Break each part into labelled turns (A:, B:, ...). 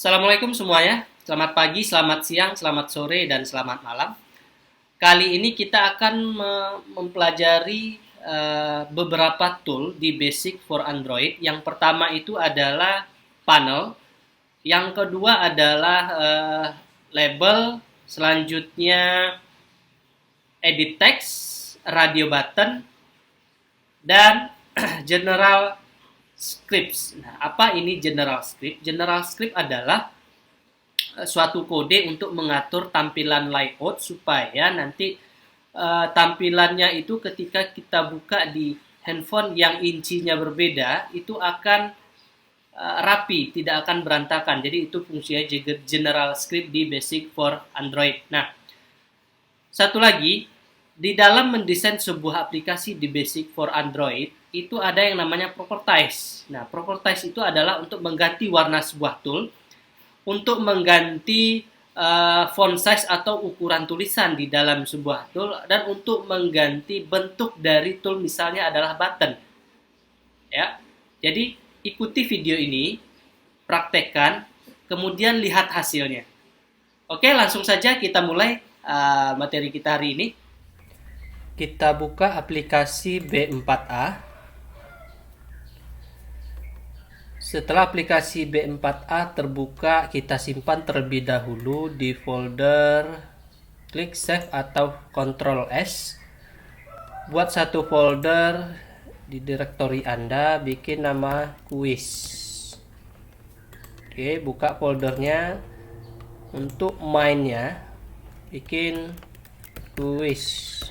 A: Assalamualaikum semuanya. Selamat pagi, selamat siang, selamat sore, dan selamat malam. Kali ini kita akan mempelajari beberapa tool di Basic for Android. Yang pertama itu adalah panel, yang kedua adalah label, selanjutnya edit text, radio button, dan general scripts. Nah, apa ini general script? General script adalah suatu kode untuk mengatur tampilan layout supaya nanti tampilannya itu ketika kita buka di handphone yang incinya berbeda itu akan rapi, tidak akan berantakan. Jadi itu fungsinya general script di Basic for Android. Nah, satu lagi, di dalam mendesain sebuah aplikasi di Basic for Android itu ada yang namanya properties. Nah, properties itu adalah untuk mengganti warna sebuah tool, untuk mengganti font size atau ukuran tulisan di dalam sebuah tool, dan untuk mengganti bentuk dari tool, misalnya adalah button. Ya, jadi ikuti video ini, praktekkan, kemudian lihat hasilnya. Oke, langsung saja kita mulai materi kita hari ini. Kita buka aplikasi B4A. Setelah aplikasi B4A terbuka, kita simpan terlebih dahulu di folder, klik save atau Ctrl S. Buat satu folder di direktori Anda, bikin nama quiz. Oke, buka foldernya. Untuk mainnya, bikin quiz.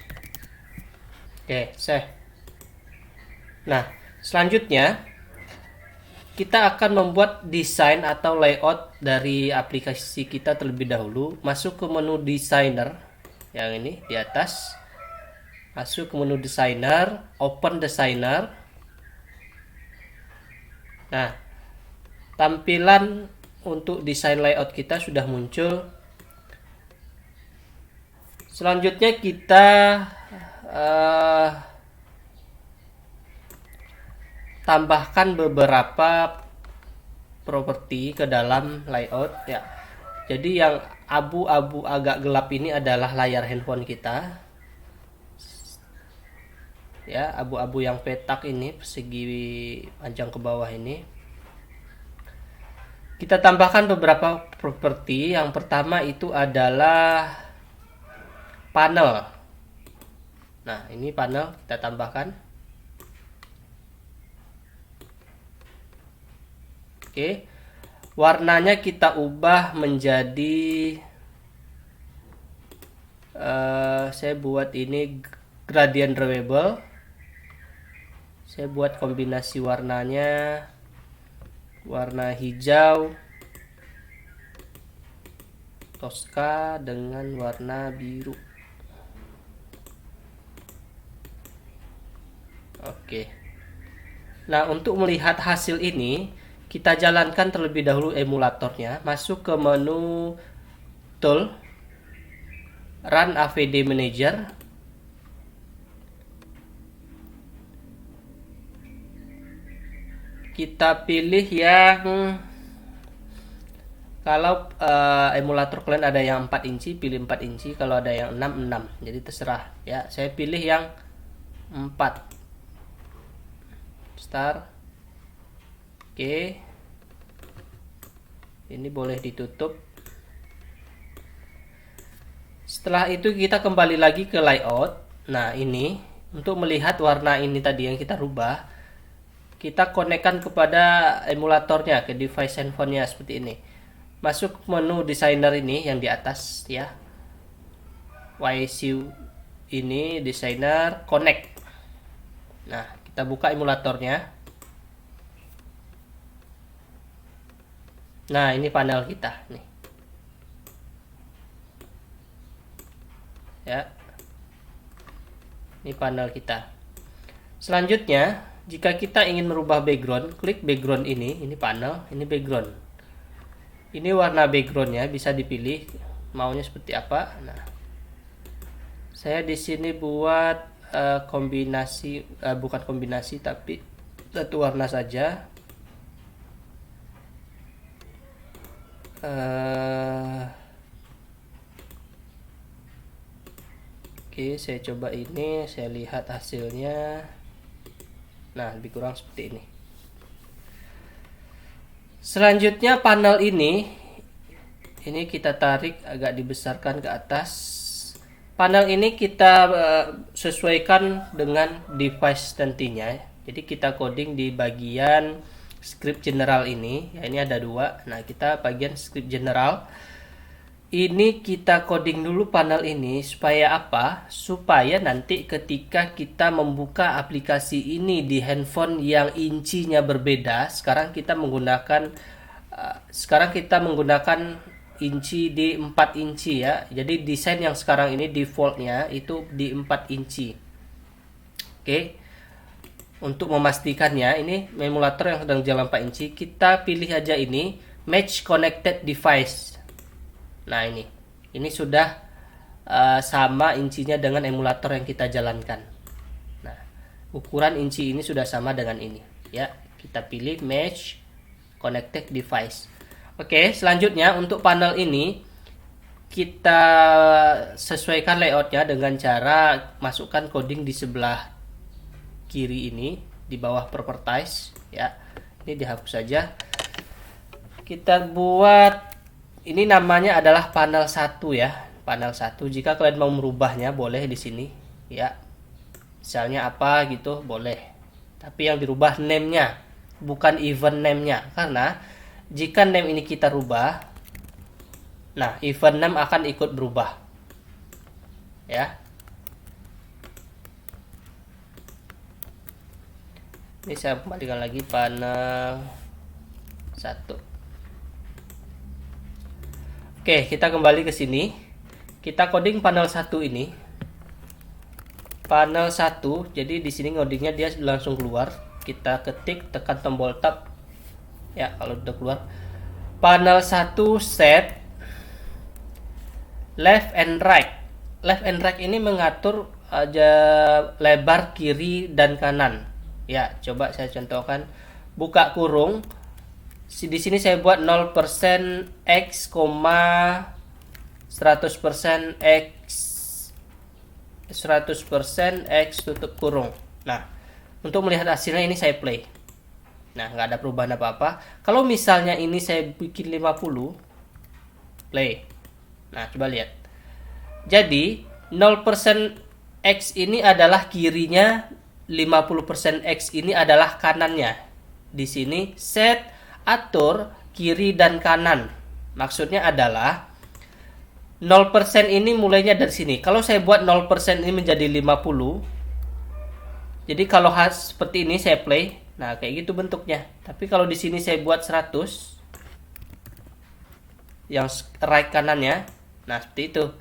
A: Oke, save. Nah, selanjutnya kita akan membuat desain atau layout dari aplikasi kita terlebih dahulu. Masuk ke menu designer yang ini di atas. Masuk ke menu designer, open designer. Nah, tampilan untuk desain layout kita sudah muncul. Selanjutnya kita tambahkan beberapa properti ke dalam layout ya. Jadi yang abu-abu agak gelap ini adalah layar handphone kita. Ya, abu-abu yang petak ini persegi panjang ke bawah ini. Kita tambahkan beberapa properti. Yang pertama itu adalah panel. Nah, ini panel kita tambahkan. Oke. Warnanya kita ubah menjadi saya buat ini gradient drawable. Saya buat kombinasi warnanya warna hijau Tosca dengan warna biru. Oke. Nah, untuk melihat hasil ini, kita jalankan terlebih dahulu emulatornya. Masuk ke menu Tool, Run AVD Manager. Kita pilih yang, kalau emulator kalian ada yang 4 inci, pilih 4 inci. Kalau ada yang 6. Jadi terserah ya. Saya pilih yang 4. Start. Oke. Ini boleh ditutup. Setelah itu kita kembali lagi ke layout. Nah, ini untuk melihat warna ini tadi yang kita rubah, kita konekkan kepada emulatornya, ke device handphonenya seperti ini. Masuk menu designer ini yang di atas ya. YSU ini designer, connect. Nah, kita buka emulatornya. Nah, ini panel kita nih. Ya. Ini panel kita. Selanjutnya, jika kita ingin merubah background, klik background ini panel, ini background. Ini warna backgroundnya bisa dipilih maunya seperti apa. Nah, saya di sini buat kombinasi, bukan kombinasi tapi satu warna saja. Oke, saya coba ini, saya lihat hasilnya. Nah, lebih kurang seperti ini. Selanjutnya panel ini kita tarik agak dibesarkan ke atas. Panel ini kita sesuaikan dengan device nantinya. Jadi kita coding di bagian script general ini. Ya, ini ada dua. Nah, kita bagian script general. Ini kita coding dulu panel ini supaya apa? Supaya nanti ketika kita membuka aplikasi ini di handphone yang incinya berbeda, sekarang kita menggunakan inci di 4 inci ya. Jadi desain yang sekarang ini defaultnya itu di 4 inci. Oke. Untuk memastikannya, ini emulator yang sedang jalan 4 inci, kita pilih aja ini match connected device. Nah, ini sudah sama incinya dengan emulator yang kita jalankan. Nah, ukuran inci ini sudah sama dengan ini ya. Kita pilih match connected device. Oke, selanjutnya untuk panel ini kita sesuaikan layoutnya dengan cara masukkan coding di sebelah kiri ini di bawah properties ya. Ini dihapus saja. Kita buat ini namanya adalah panel 1 ya. Panel 1. Jika kalian mau merubahnya boleh di sini ya. Misalnya apa gitu boleh. Tapi yang dirubah name-nya, bukan event name-nya, karena jika name ini kita rubah, nah event name akan ikut berubah ya. Ini saya kembalikan lagi panel 1. Oke, kita kembali ke sini. Kita coding panel 1 ini. Panel 1, jadi di sini ngodingnya dia langsung keluar. Kita ketik, tekan tombol tab. Ya, kalau udah keluar. Panel 1 set left and right. Left and right ini mengatur aja lebar kiri dan kanan. Ya, coba saya contohkan. Buka kurung. Di sini saya buat 0% X, 100% X tutup kurung. Nah, untuk melihat hasilnya ini saya play. Nah, nggak ada perubahan apa-apa. Kalau misalnya ini saya bikin 50, play. Nah, coba lihat. Jadi 0% X ini adalah kirinya, 50% X ini adalah kanannya. Di sini set atur kiri dan kanan. Maksudnya adalah 0% ini mulainya dari sini. Kalau saya buat 0% ini menjadi 50. Jadi kalau seperti ini saya play. Nah, kayak gitu bentuknya. Tapi kalau di sini saya buat 100. Yang right kanannya. Nah, seperti itu.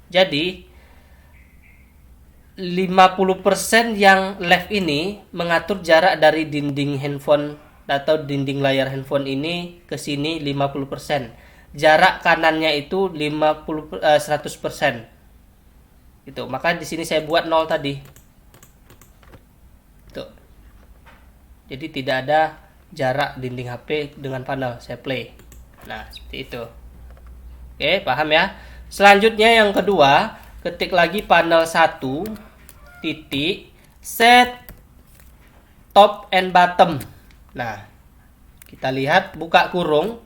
A: Jadi 50% yang left ini mengatur jarak dari dinding handphone atau dinding layar handphone ini ke sini 50%. Jarak kanannya itu 100%. Gitu. Maka di sini saya buat 0 tadi. Tuh. Jadi tidak ada jarak dinding HP dengan panel. Saya play. Nah, seperti itu. Oke, paham ya? Selanjutnya yang kedua, ketik lagi panel 1 titik set top and bottom. Nah, kita lihat buka kurung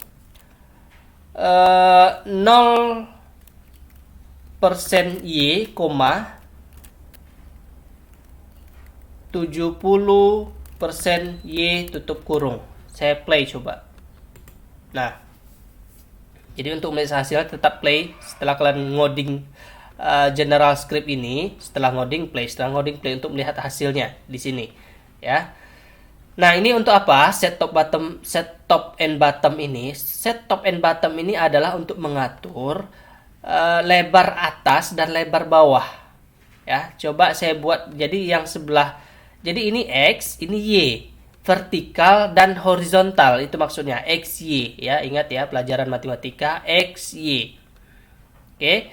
A: 0% Y, 70% Y tutup kurung. Saya play coba. Nah, jadi untuk melihat hasilnya tetap play setelah kalian ngoding general script ini. Setelah ngoding play, untuk melihat hasilnya di sini ya. Nah, ini untuk apa? Set top and bottom ini. Set top and bottom ini adalah untuk mengatur lebar atas dan lebar bawah. Ya, coba saya buat jadi yang sebelah. Jadi ini X, ini Y. Vertikal dan horizontal itu maksudnya XY ya. Ingat ya, pelajaran matematika XY. Oke.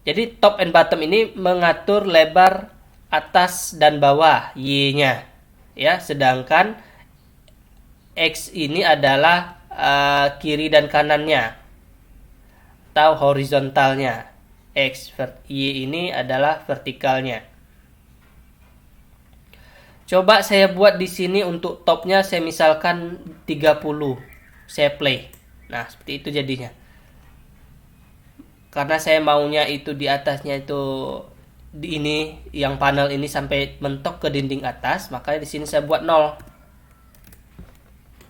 A: Jadi top and bottom ini mengatur lebar atas dan bawah Y-nya. Ya, sedangkan X ini adalah kiri dan kanannya atau horizontalnya. Y ini adalah vertikalnya. Coba saya buat di sini untuk topnya saya misalkan 30. Saya play. Nah, seperti itu jadinya. Karena saya maunya itu di atasnya itu di ini yang panel ini sampai mentok ke dinding atas, makanya di sini saya buat 0.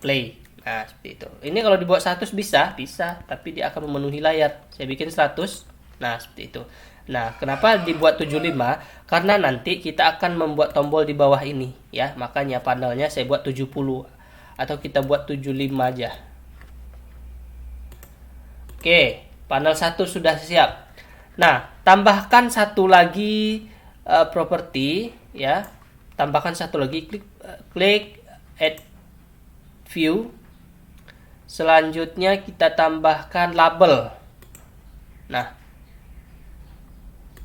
A: Play. Nah, seperti itu. Ini kalau dibuat 100 bisa, tapi dia akan memenuhi layar. Saya bikin 100. Nah, seperti itu. Nah, kenapa dibuat 75? Karena nanti kita akan membuat tombol di bawah ini, ya. Makanya panelnya saya buat 70 atau kita buat 75 aja. Oke, panel 1 sudah siap. Nah, tambahkan satu lagi properti, ya. Tambahkan satu lagi, klik add view. Selanjutnya kita tambahkan label. Nah,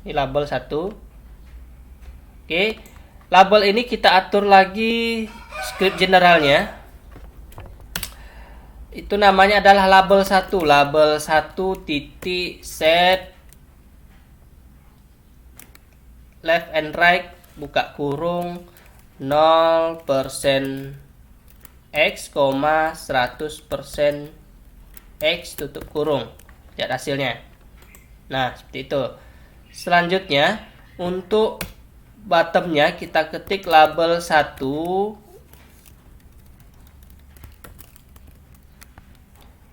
A: ini label 1. Oke, label ini kita atur lagi script generalnya. Itu namanya adalah label 1. Label 1 titik set left and right buka kurung 0% X, 100% X tutup kurung. Lihat hasilnya. Nah, seperti itu. Selanjutnya, untuk bottomnya kita ketik label 1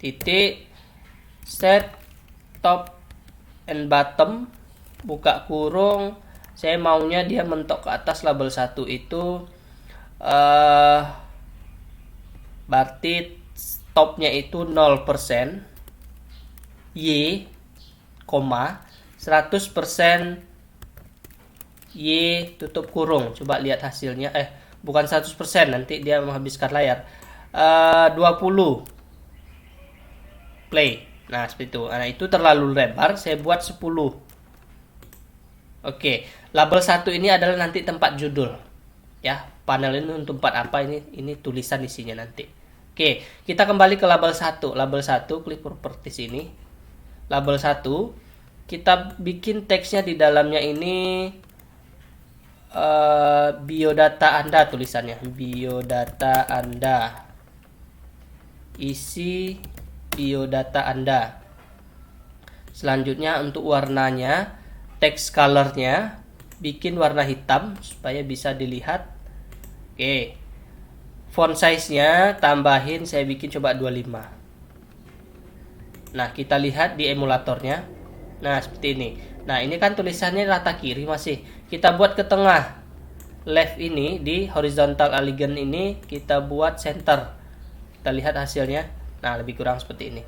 A: titik set top and bottom buka kurung. Saya maunya dia mentok ke atas label 1 itu berarti topnya itu 0% Y, 100% Y tutup kurung. Coba lihat hasilnya. Bukan 100%, nanti dia menghabiskan layar. 20 play. Nah, seperti itu. Nah, itu terlalu lebar, saya buat 10. Oke, label 1 ini adalah nanti tempat judul. Ya, panel ini untuk tempat apa ini tulisan isinya nanti. Oke, kita kembali ke label 1. Label 1, klik properties ini. Label 1, kita bikin teksnya di dalamnya ini biodata Anda tulisannya. Biodata Anda. Isi biodata Anda. Selanjutnya untuk warnanya, text colornya bikin warna hitam supaya bisa dilihat. Oke. Font size-nya tambahin, saya bikin coba 25. Nah, kita lihat di emulatornya. Nah, seperti ini. Nah, ini kan tulisannya rata kiri masih. Kita buat ke tengah. Left ini di horizontal alignment ini kita buat center. Kita lihat hasilnya. Nah, lebih kurang seperti ini.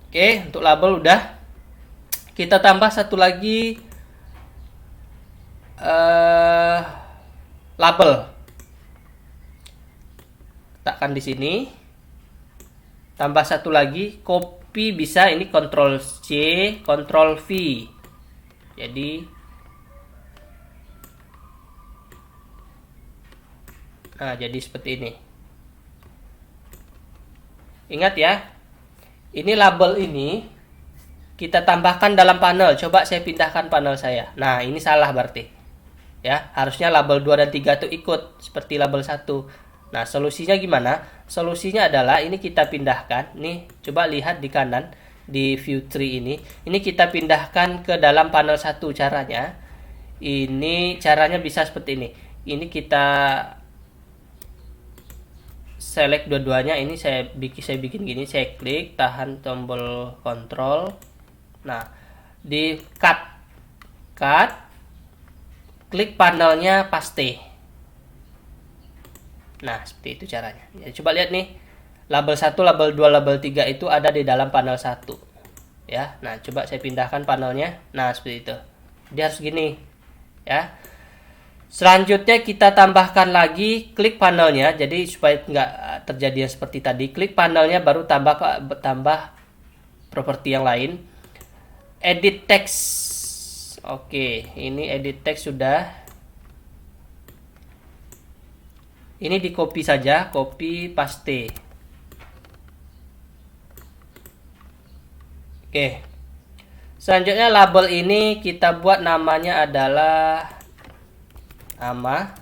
A: Oke, untuk label udah. Kita tambah satu lagi label. Letakkan di sini. Tambah satu lagi, copy bisa ini Ctrl C, Ctrl V. Jadi jadi seperti ini. Ingat ya, ini label ini kita tambahkan dalam panel. Coba saya pindahkan panel saya. Nah, ini salah berarti. Ya, harusnya label 2 dan 3 itu ikut seperti label 1. Nah, solusinya gimana? Solusinya adalah ini kita pindahkan. Nih, coba lihat di kanan di view tree ini. Ini kita pindahkan ke dalam panel 1 caranya. Ini caranya bisa seperti ini. Ini kita select dua-duanya. Ini saya bikin gini, saya klik, tahan tombol kontrol. Nah, di cut, klik panelnya paste. Nah, seperti itu caranya. Ya, coba lihat nih. Label 1, label 2, label 3 itu ada di dalam panel 1. Ya. Nah, coba saya pindahkan panelnya. Nah, seperti itu. Dia harus gini. Ya. Selanjutnya kita tambahkan lagi klik panelnya. Jadi supaya nggak terjadi yang seperti tadi, klik panelnya baru tambah properti yang lain. Edit text. Oke, ini edit text sudah. Ini di copy saja, copy paste. Oke. Selanjutnya label ini kita buat namanya adalah nama.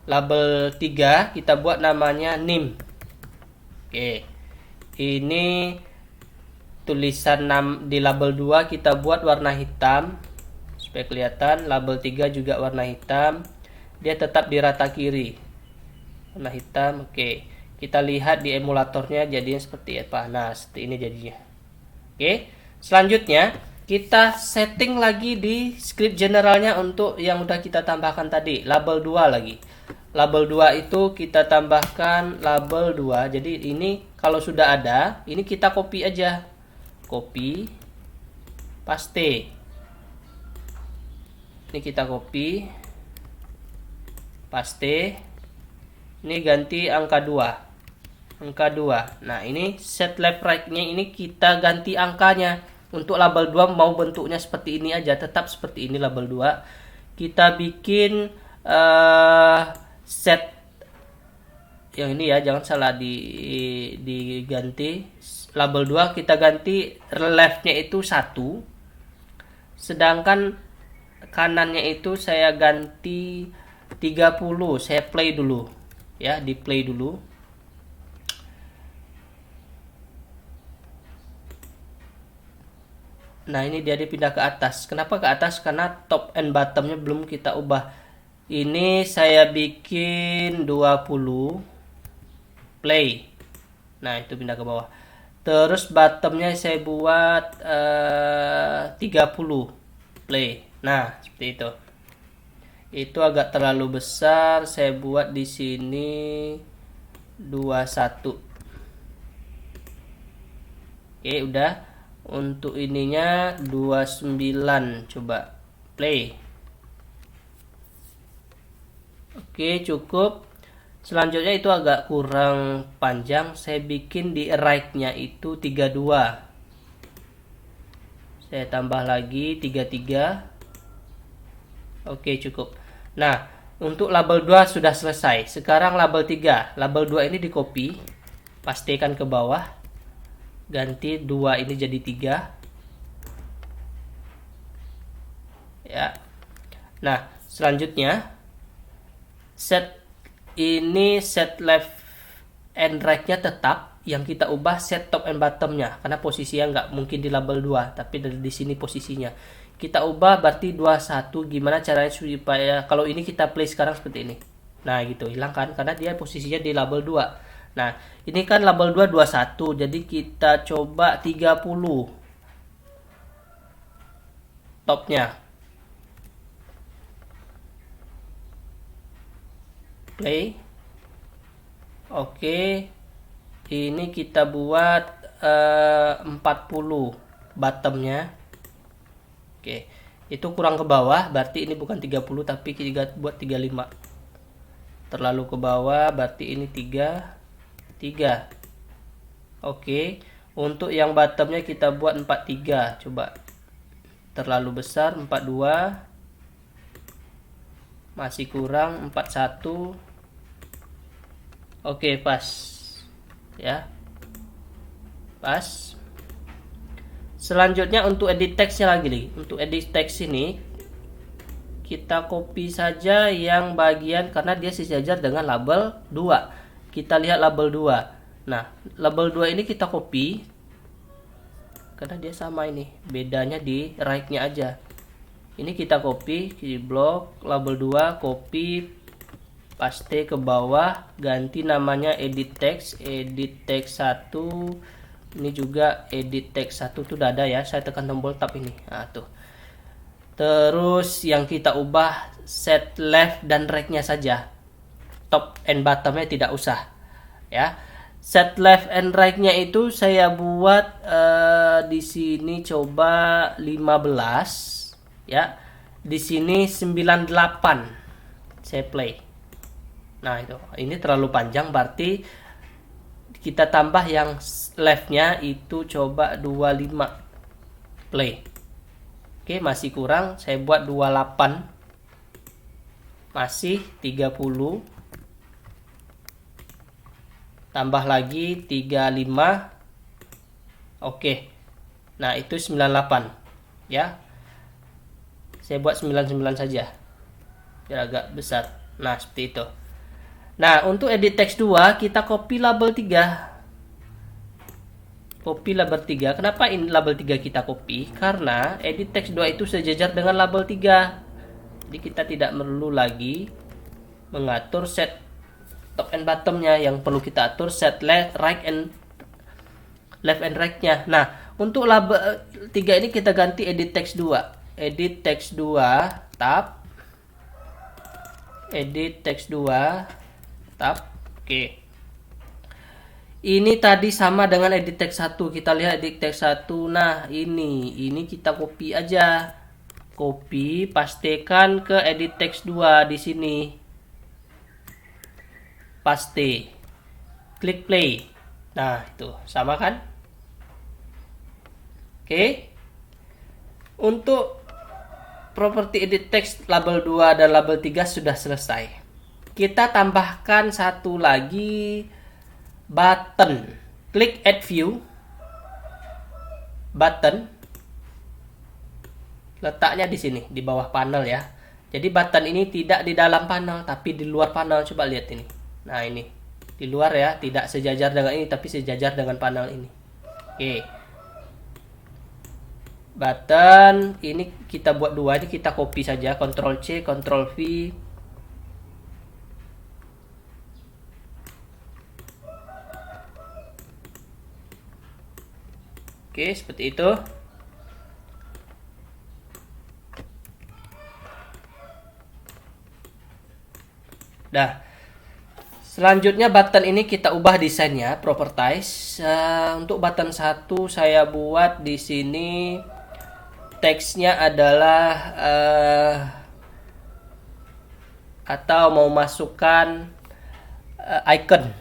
A: Label 3 kita buat namanya name. Oke. Ini tulisan di label 2 kita buat warna hitam supaya kelihatan. Label 3 juga warna hitam. Dia tetap di rata kiri. Warna hitam. Oke. Kita lihat di emulatornya jadinya seperti apa. Nah, seperti ini jadinya. Oke. Selanjutnya kita setting lagi di script generalnya untuk yang udah kita tambahkan tadi. Label 2 lagi. Label 2 itu kita tambahkan label 2. Jadi ini kalau sudah ada, ini kita copy aja. Copy, paste. Ini kita copy, paste. Ini ganti angka 2. Angka 2. Nah, ini set left right-nya ini kita ganti angkanya. Untuk label 2 mau bentuknya seperti ini aja, tetap seperti ini label 2. Kita bikin set yang ini ya, jangan salah diganti. Label 2 kita ganti left-nya itu 1. Sedangkan kanannya itu saya ganti 30. Saya play dulu. Ya, di play dulu. Nah, ini dia dipindah ke atas. Kenapa ke atas? Karena top and bottomnya belum kita ubah. Ini saya bikin 20. Play. Nah, itu pindah ke bawah. Terus bottomnya saya buat 30. Play. Nah, seperti itu. Itu agak terlalu besar. Saya buat di sini 21. Oke, udah. Untuk ininya 29. Coba play. Oke, cukup. Selanjutnya itu agak kurang panjang. Saya bikin di right-nya itu 32. Saya tambah lagi 33. Oke, cukup. Nah, untuk label 2 sudah selesai. Sekarang label 3. Label 2 ini di copy. Pastikan ke bawah. Ganti 2 ini jadi 3. Ya. Nah, selanjutnya set left and right-nya tetap. Yang kita ubah set top and bottom-nya, karena posisinya nggak mungkin di label 2, tapi di sini posisinya. Kita ubah berarti 21. Gimana caranya supaya kalau ini kita play sekarang seperti ini. Nah, gitu. Hilang kan karena dia posisinya di label 2. Nah, ini kan label 2 21. Jadi kita coba 30 topnya. Play. Oke. Ini kita buat 40 bottomnya. Oke. Itu kurang ke bawah, berarti ini bukan 30 tapi kita buat 35. Terlalu ke bawah, berarti ini 3. Oke. Untuk yang bottomnya kita buat 43. Coba. Terlalu besar, 42. Masih kurang, 41. Oke, pas. Ya. Pas. Selanjutnya untuk edit teksnya lagi nih. Untuk edit teks ini kita copy saja yang bagian karena dia sejajar dengan label 2. Kita lihat label 2. Nah, label 2 ini kita copy karena dia sama ini. Bedanya di right-nya aja. Ini kita copy di blok label 2, copy, paste ke bawah, ganti namanya edit text 1. Ini juga edit text 1 tuh udah ada ya. Saya tekan tombol tab ini. Nah, tuh. Terus yang kita ubah set left dan right-nya saja. Top and bottomnya tidak usah. Ya. Set left and right-nya itu saya buat di sini coba 15 ya. Di sini 98. Saya play. Nah, itu. Ini terlalu panjang berarti kita tambah yang left-nya itu coba 25. Play. Oke, masih kurang. Saya buat 28. Masih 30. tambah lagi 35. Oke. Nah, itu 98 ya. Saya buat 99 saja biar agak besar. Nah, seperti itu. Nah, untuk edit text 2 kita copy label 3. Copy label 3. Kenapa ini label 3 kita copy? Karena edit text 2 itu sejajar dengan label 3. Jadi kita tidak perlu lagi mengatur set top and bottomnya. Yang perlu kita atur set left and right-nya. Nah, untuk label 3 ini kita ganti edit text 2. Edit text 2 tab. Edit text 2 tab. Oke. Ini tadi sama dengan edit text 1. Kita lihat edit text 1. Nah, ini kita copy aja. Copy, pastekan ke edit text 2 di sini. Paste. Klik play. Nah, itu sama kan? Oke. Untuk properti edit text label 2 dan label 3 sudah selesai. Kita tambahkan satu lagi button. Klik add view. Button. Letaknya di sini, di bawah panel ya. Jadi button ini tidak di dalam panel, tapi di luar panel. Coba lihat ini. Nah, ini. Di luar ya, tidak sejajar dengan ini, tapi sejajar dengan panel ini. Oke. Button ini kita buat 2, ini kita copy saja, Ctrl C, Ctrl V. Oke, seperti itu. Nah, selanjutnya button ini kita ubah desainnya, properties. Untuk button 1 saya buat di sini teksnya adalah atau mau masukkan icon.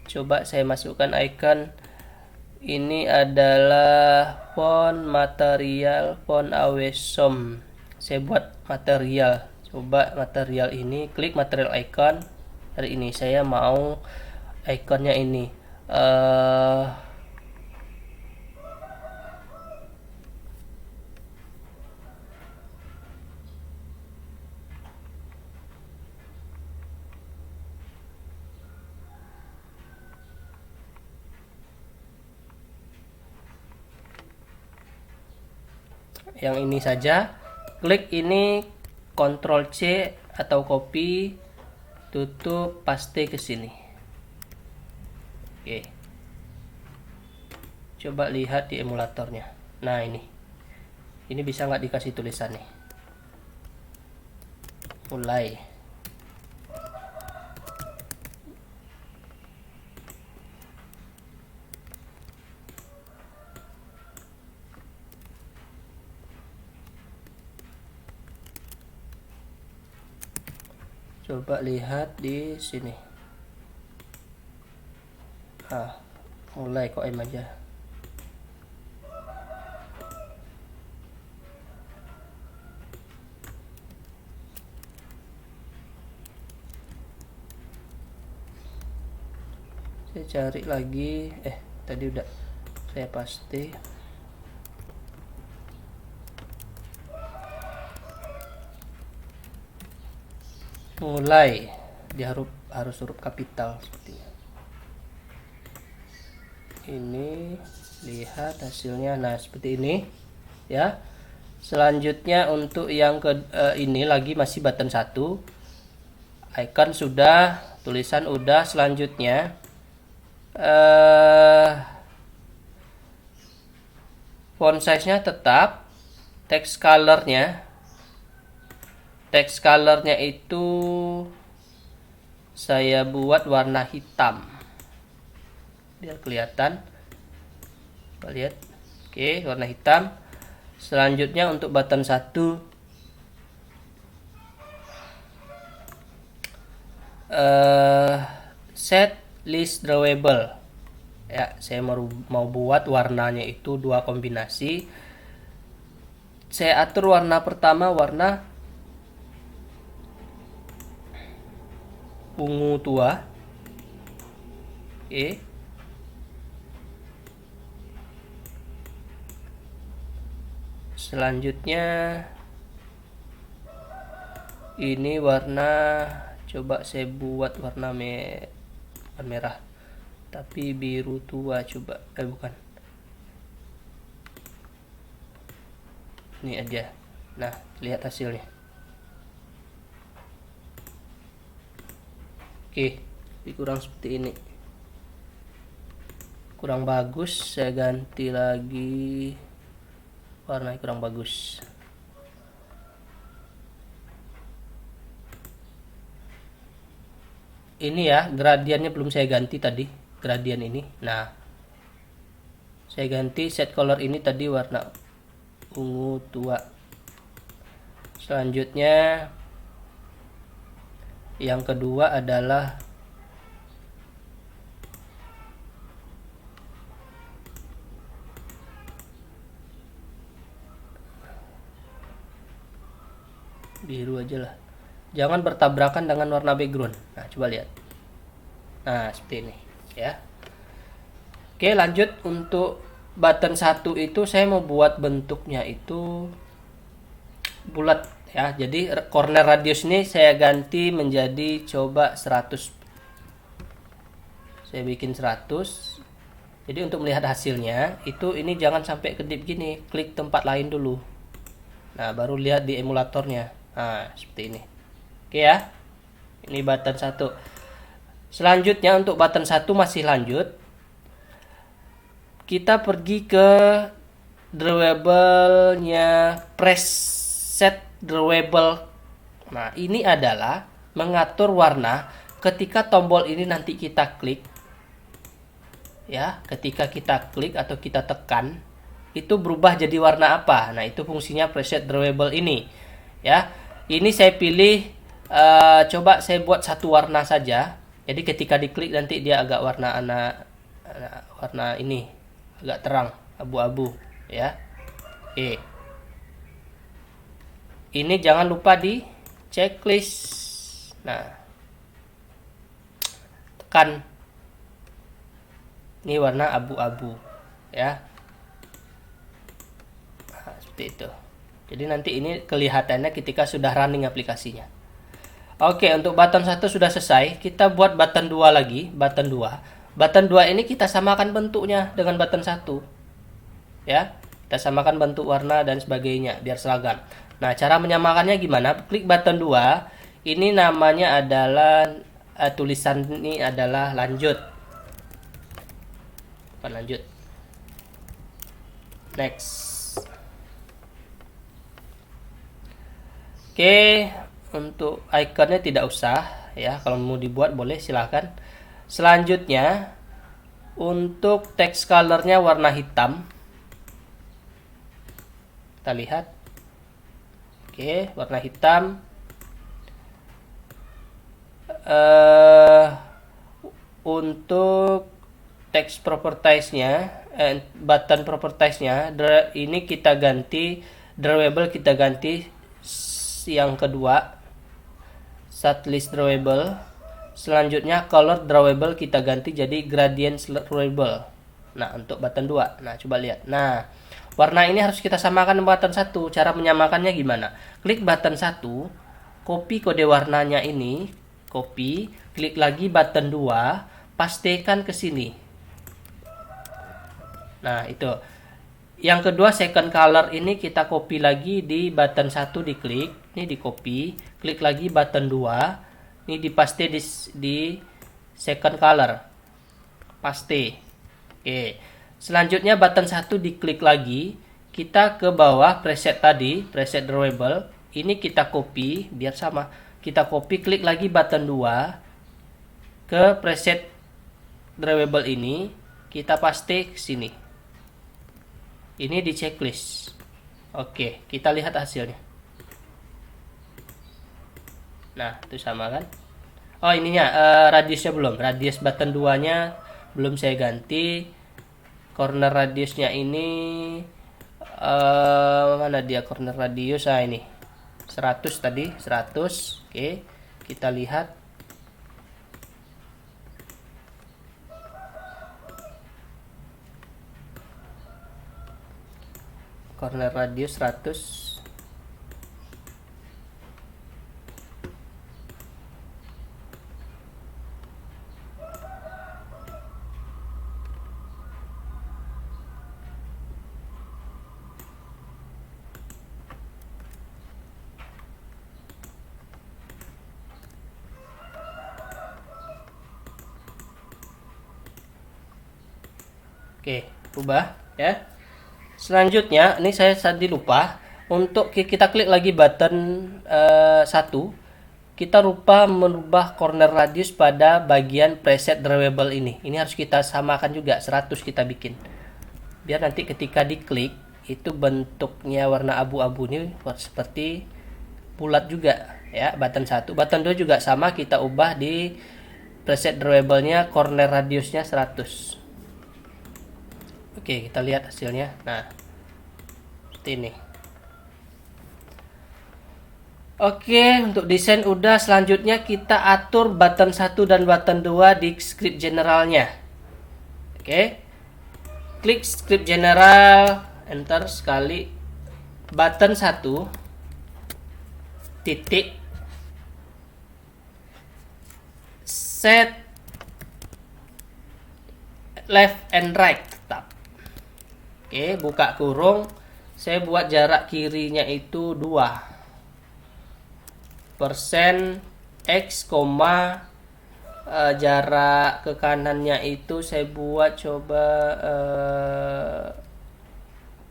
A: Coba saya masukkan icon. Ini adalah font material, font awesome. Saya buat material. Coba material ini, klik material icon. Hari ini saya mau ikonnya ini. Yang ini saja. Klik ini, Ctrl C atau copy, tutup, paste ke sini. Oke. Coba lihat di emulatornya. Nah, ini bisa nggak dikasih tulisan nih? Mulai. Coba lihat di sini. Mulai kok aja. Saya cari lagi. Tadi udah saya paste. Mulai, dia harus huruf kapital sepertinya. Ini lihat hasilnya. Nah, seperti ini ya. Selanjutnya untuk yang ini lagi masih button 1. Icon sudah, tulisan udah. Selanjutnya font size-nya tetap. Text color-nya itu saya buat warna hitam biar kelihatan. Kita lihat. Oke, warna hitam. Selanjutnya untuk button 1 set list drawable. Ya, saya mau buat warnanya itu 2 kombinasi. Saya atur warna pertama warna ungu tua. Oke. Selanjutnya ini warna, coba saya buat warna merah tapi biru tua, coba bukan, ini aja. Nah, lihat hasilnya. Oke, kurang seperti ini, kurang bagus. Saya ganti lagi warna kurang bagus. Ini ya, gradiennya belum saya ganti tadi, gradien ini. Nah, saya ganti set color ini tadi warna ungu tua. Selanjutnya yang kedua adalah biru aja lah, jangan bertabrakan dengan warna background. Nah, coba lihat. Nah, seperti ini ya. Oke, lanjut. Untuk button 1 itu saya mau buat bentuknya itu bulat ya. Jadi corner radius ini saya ganti menjadi coba 100. Saya bikin 100. Jadi untuk melihat hasilnya itu ini jangan sampai kedip gini, klik tempat lain dulu. Nah, baru lihat di emulatornya. Nah, seperti ini. Oke ya. Ini button 1. Selanjutnya untuk button 1 masih lanjut. Kita pergi ke drawable-nya preset drawable. Nah, ini adalah mengatur warna ketika tombol ini nanti kita klik. Ya, ketika kita klik atau kita tekan, itu berubah jadi warna apa. Nah, itu fungsinya preset drawable ini. Ya, ini saya pilih coba saya buat satu warna saja. Jadi ketika diklik nanti dia agak warna warna ini agak terang, abu-abu ya. Oke. Ini jangan lupa di checklist. Nah, tekan. Ini warna abu-abu ya. Nah, seperti itu. Jadi nanti ini kelihatannya ketika sudah running aplikasinya. Oke, untuk button 1 sudah selesai. Kita buat button 2 lagi, button 2. Button 2 ini kita samakan bentuknya dengan button 1. Ya, kita samakan bentuk, warna dan sebagainya biar seragam. Nah, cara menyamakannya gimana? Klik button 2. Ini namanya adalah tulisan ini adalah lanjut. Bukan lanjut. Next. Oke, untuk ikonnya tidak usah ya. Kalau mau dibuat boleh, silahkan. Selanjutnya untuk text colornya warna hitam. Kita lihat. Oke, warna hitam. Untuk text propertiesnya, button propertiesnya, ini kita ganti drawable, kita ganti yang kedua setlist drawable. Selanjutnya color drawable kita ganti jadi gradient drawable. Nah, untuk button 2. Nah, coba lihat. Nah, warna ini harus kita samakan dengan button 1. Cara menyamakannya gimana? Klik button 1, copy kode warnanya ini, copy, klik lagi button 2, pastikan ke sini. Nah, itu. Yang kedua second color ini kita copy lagi di button 1, diklik, ini di copy, klik lagi button 2, ini dipaste di second color. Paste. Oke. Selanjutnya button 1 diklik lagi, kita ke bawah preset tadi, preset drawable, ini kita copy biar sama. Kita copy, klik lagi button 2 ke preset drawable ini, kita paste ke sini. Ini di checklist. Oke, kita lihat hasilnya. Nah, itu sama kan? Oh, ininya radiusnya belum. Radius button 2-nya belum saya ganti. Corner radiusnya ini mana dia corner radius? Ah, ini 100 tadi, 100. Oke, kita lihat. corner radius 100. Oke, ubah ya. Selanjutnya, ini saya tadi lupa. Untuk kita klik lagi button 1, kita merubah corner radius pada bagian preset drawable ini. Ini harus kita samakan juga, 100 kita bikin. Biar nanti ketika diklik, itu bentuknya warna abu-abu ini seperti bulat juga ya. Button 1, button 2 juga sama, kita ubah di preset drawable-nya corner radiusnya 100. Oke, kita lihat hasilnya. Nah, seperti ini. Oke, untuk desain udah. Selanjutnya kita atur button 1 dan button 2 di script generalnya. Oke. Klik script general, enter sekali. Button 1 titik set left and right tetap. Oke, buka kurung. Saya buat jarak kirinya itu 2 persen X, jarak ke kanannya itu saya buat coba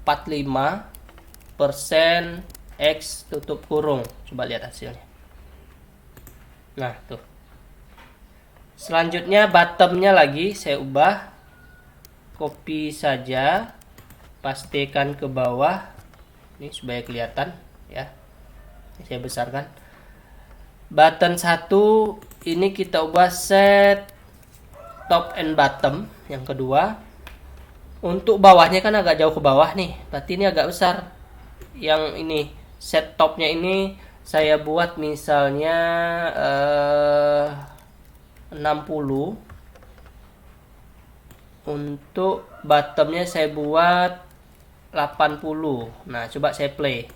A: 45% X tutup kurung. Coba lihat hasilnya. Nah, tuh. Selanjutnya bottomnya lagi saya ubah. Copy saja. Pastikan ke bawah. Ini supaya kelihatan ya. Ini saya besarkan. Button 1 ini kita ubah set top and bottom. Yang kedua, untuk bawahnya kan agak jauh ke bawah nih, berarti ini agak besar. Yang ini set topnya ini saya buat misalnya 60. Untuk bottomnya saya buat 80. Nah, coba saya play.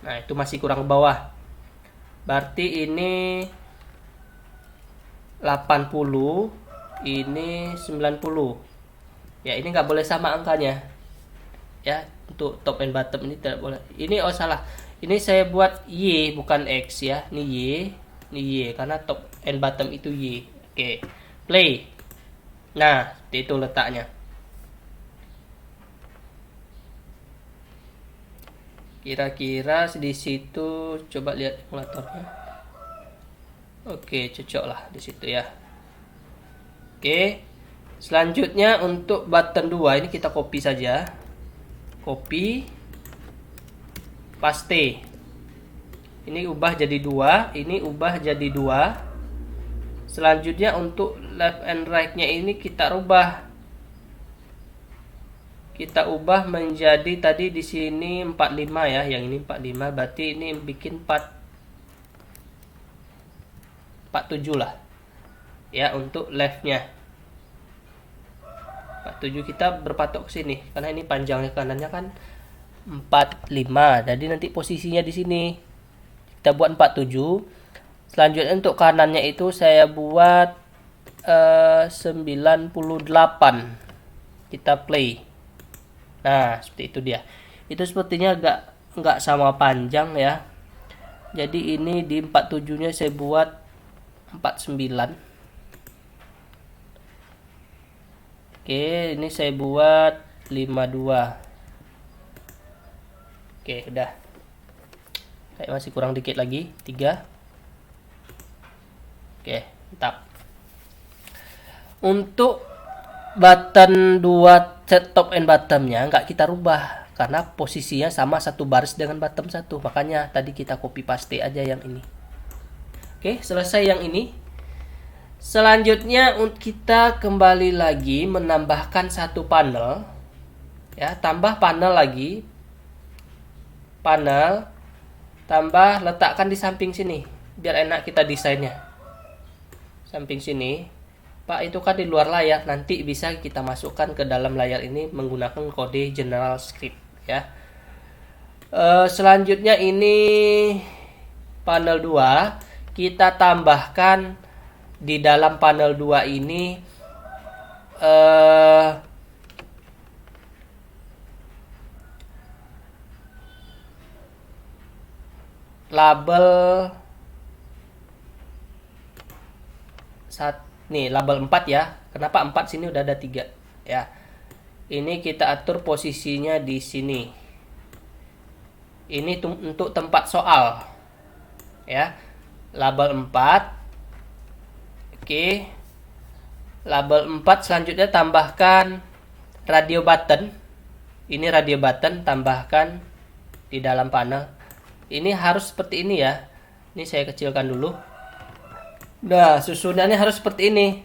A: Nah, itu masih kurang ke bawah. Berarti ini 80, ini 90. Ya, ini nggak boleh sama angkanya. Ya, untuk top and bottom ini tidak boleh. Ini salah. Ini saya buat Y bukan X ya. Ini Y, karena top and bottom itu Y. Oke. Play. Nah, itu letaknya. Kira-kira di situ, coba lihat emulatornya. Oke, cocok lah di situ ya. Oke. Selanjutnya untuk button 2 ini kita copy saja. Copy. Paste. Ini ubah jadi 2, ini ubah jadi 2. Selanjutnya untuk left and right-nya ini kita rubah. Kita ubah menjadi tadi di sini 45 ya, yang ini 45, berarti ini bikin 47 lah. Ya, untuk left-nya. 47 kita berpatok ke sini karena ini panjangnya kanannya kan 45. Jadi nanti posisinya di sini. Kita buat 47. Selanjutnya untuk kanannya itu saya buat 98. Kita play. Nah, seperti itu dia. Itu sepertinya nggak sama panjang ya. Jadi ini di 47-nya saya buat 49. Oke, ini saya buat 52. Oke, udah. Kayak masih kurang dikit lagi, 3. Oke, mantap. Untuk button 2 set top and bottomnya nggak kita rubah karena posisinya sama satu baris dengan bottom 1, makanya tadi kita copy paste aja yang ini. Oke, selesai yang ini. Selanjutnya kita kembali lagi menambahkan satu panel ya, tambah panel lagi, panel tambah, letakkan di samping sini biar enak kita desainnya. Samping sini Pak, itu kan di luar layar, nanti bisa kita masukkan ke dalam layar ini menggunakan kode general script ya. Selanjutnya ini panel 2, kita tambahkan di dalam panel 2 ini label nih label 4 ya. Kenapa 4? Sini udah ada 3 ya. Ini kita atur posisinya di sini. Ini untuk tempat soal ya. Label 4. Oke. Label 4 selanjutnya tambahkan radio button. Ini radio button, tambahkan di dalam panel. Ini harus seperti ini ya. Ini saya kecilkan dulu. Nah, susunannya harus seperti ini.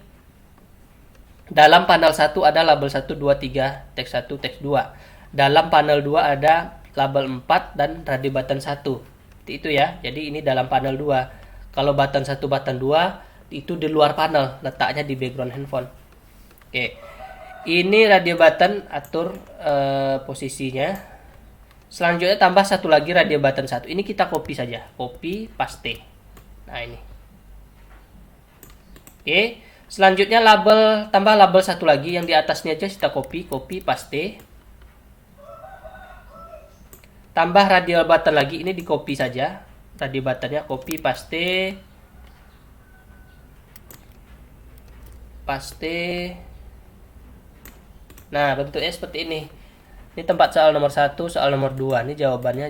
A: Dalam panel 1 ada label 1, 2, 3, teks 1, teks 2. Dalam panel 2 ada label 4 dan radio button 1. Itu ya. Jadi ini dalam panel 2. Kalau button 1, button 2 itu di luar panel, letaknya di background handphone. Oke. Ini radio button, atur posisinya. Selanjutnya tambah satu lagi radio button 1. Ini kita copy saja. Copy, paste. Nah, ini. Oke, selanjutnya label, tambah label satu lagi yang di atasnya aja kita copy, paste. Tambah radio button lagi, ini di copy saja. Radio buttonnya copy, paste. Nah, bentuknya seperti ini. Ini tempat soal nomor 1, soal nomor 2. Ini jawabannya.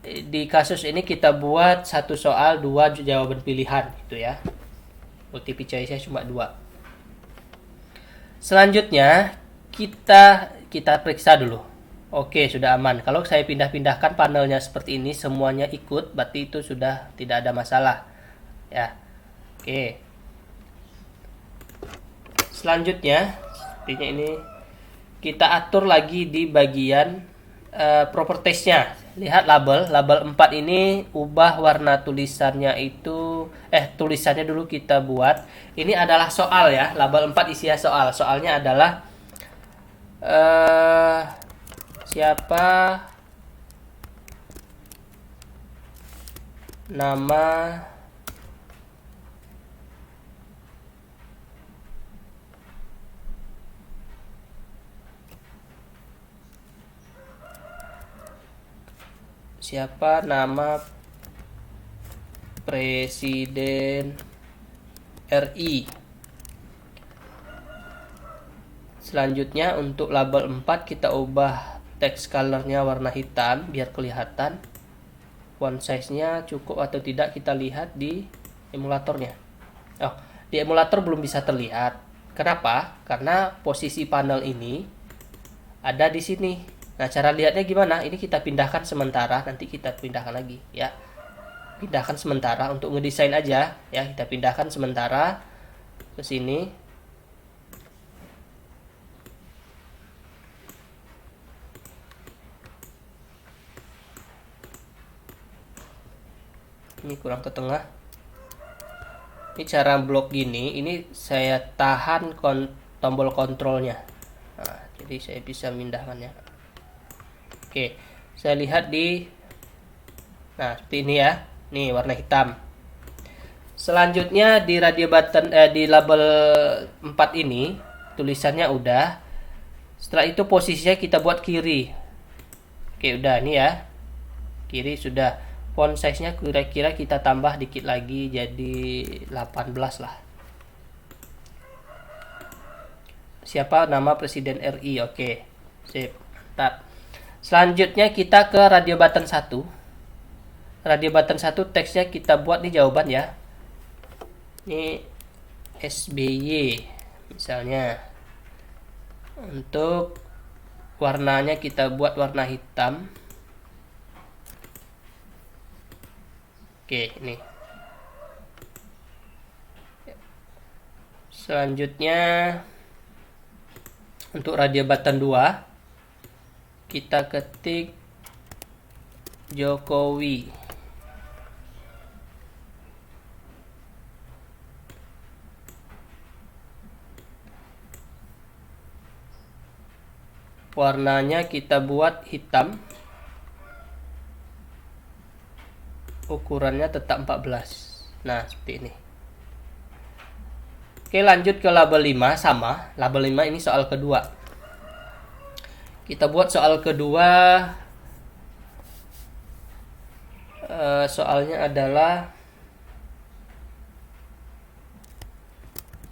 A: Di kasus ini kita buat satu soal, 2 jawaban pilihan gitu ya. Multiple choice-nya cuma 2. Selanjutnya kita periksa dulu. Oke, sudah aman. Kalau saya pindah-pindahkan panelnya seperti ini, semuanya ikut, berarti itu sudah tidak ada masalah. Ya. Oke. Selanjutnya, sepertinya ini kita atur lagi di bagian propertiesnya. Lihat label 4 ini, ubah warna tulisannya itu tulisannya dulu kita buat. Ini adalah soal ya, label 4 isinya soal. Soalnya adalah siapa nama Presiden RI. Selanjutnya untuk label 4 kita ubah text colornya warna hitam biar kelihatan. Font size-nya cukup atau tidak kita lihat di emulatornya. Di emulator belum bisa terlihat. Kenapa? Karena posisi panel ini ada di sini. Nah, cara lihatnya gimana? Ini kita pindahkan sementara, nanti kita pindahkan lagi ya. Pindahkan sementara untuk ngedesain aja ya, kita pindahkan sementara ke sini. Ini kurang ke tengah. Ini cara blok gini, ini saya tahan tombol kontrolnya. Nah, jadi saya bisa memindahkannya. Oke, saya lihat seperti ini ya. Nih warna hitam. Selanjutnya di radio button di label 4 ini tulisannya udah. Setelah itu posisinya kita buat kiri. Oke, udah nih ya. Kiri sudah. Font size-nya kira-kira kita tambah dikit lagi jadi 18 lah. Siapa nama Presiden RI? Oke. Sip. Mantap. Selanjutnya kita ke radio button 1. Radio button 1 teksnya kita buat nih jawaban ya. Ini SBY misalnya. Untuk warnanya kita buat warna hitam. Oke, ini. Selanjutnya untuk radio button 2 kita ketik Jokowi. Warnanya kita buat hitam. ukurannya tetap 14. Nah, seperti ini. Oke, lanjut ke label 5. Sama, label 5 ini soal kedua. Kita buat soal kedua. Soalnya adalah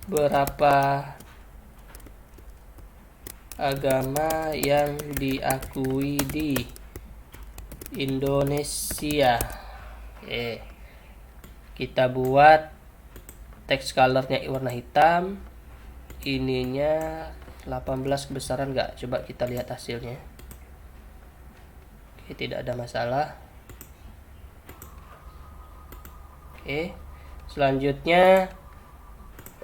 A: berapa agama yang diakui di Indonesia. Oke. Kita buat text colornya warna hitam. Ininya 18 kebesaran nggak? Coba kita lihat hasilnya. Oke, tidak ada masalah. Oke. Selanjutnya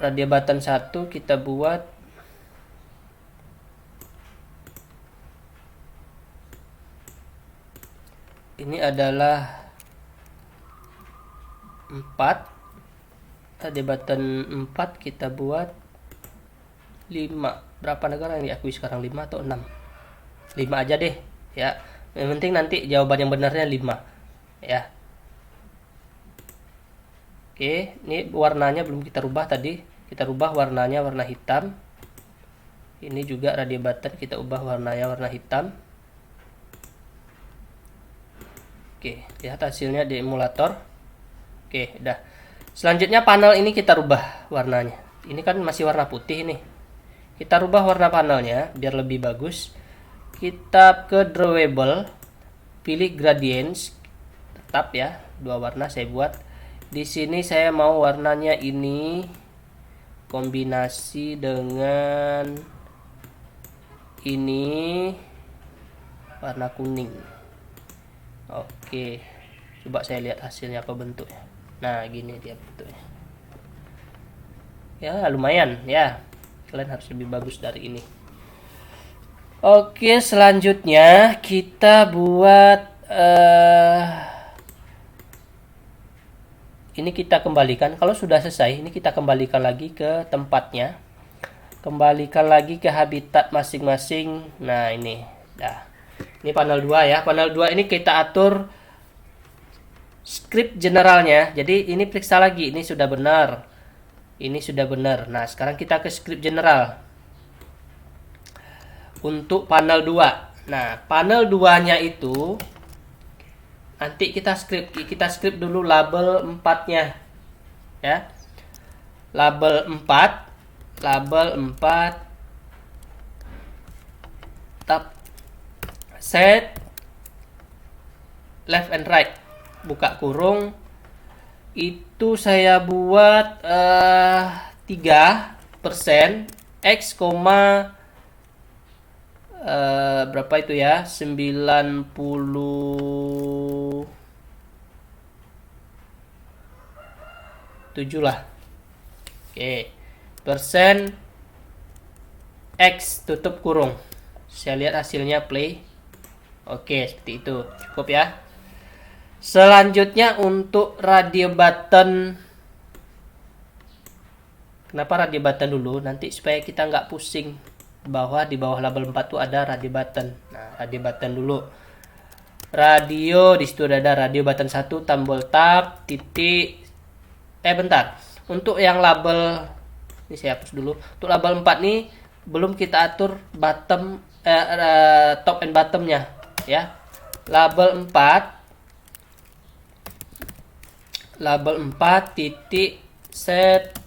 A: radio button 1 kita buat ini adalah 4. Radio button 4 kita buat 5. Berapa negara yang diakui sekarang? 5 atau 6? 5 aja deh ya. Yang penting nanti jawaban yang benarnya 5 ya. Oke, ini warnanya belum kita rubah tadi. Kita rubah warnanya warna hitam. Ini juga radio button kita ubah warnanya warna hitam. Oke, lihat hasilnya di emulator. Oke, udah. Selanjutnya panel ini kita rubah warnanya. Ini kan masih warna putih nih. Kita rubah warna panelnya biar lebih bagus. Kita ke drawable, pilih gradients, tetap ya, 2 warna saya buat. Di sini saya mau warnanya ini kombinasi dengan ini warna kuning. Oke, coba saya lihat hasilnya apa bentuknya. Nah, gini dia bentuknya. Ya, lumayan ya. Kalian harus lebih bagus dari ini. Oke, selanjutnya kita buat ini kita kembalikan. Kalau sudah selesai, ini kita kembalikan lagi ke tempatnya. Kembalikan lagi ke habitat masing-masing. Nah, ini. Dah. Ini panel 2 ya. Panel 2 ini kita atur script generalnya. Jadi ini periksa lagi. Ini sudah benar. Ini sudah benar. Nah, sekarang kita ke script general. Untuk panel 2. Nah, panel 2-nya itu nanti kita script dulu label 4-nya ya. Label 4 tab set left and right buka kurung itu saya buat 3% x, berapa itu ya, 97 lah. Oke, persen x tutup kurung. Saya lihat hasilnya play. Oke, seperti itu cukup ya. Selanjutnya untuk radio button. Kenapa radio button dulu? Nanti supaya kita nggak pusing. Di bawah label 4 tuh ada radio button. Nah, radio button dulu. Radio di situ ada radio button 1 tombol tab titik. Bentar. Untuk yang label ini saya hapus dulu. Untuk label 4 nih belum kita atur bottom top and bottomnya ya. Label 4 titik set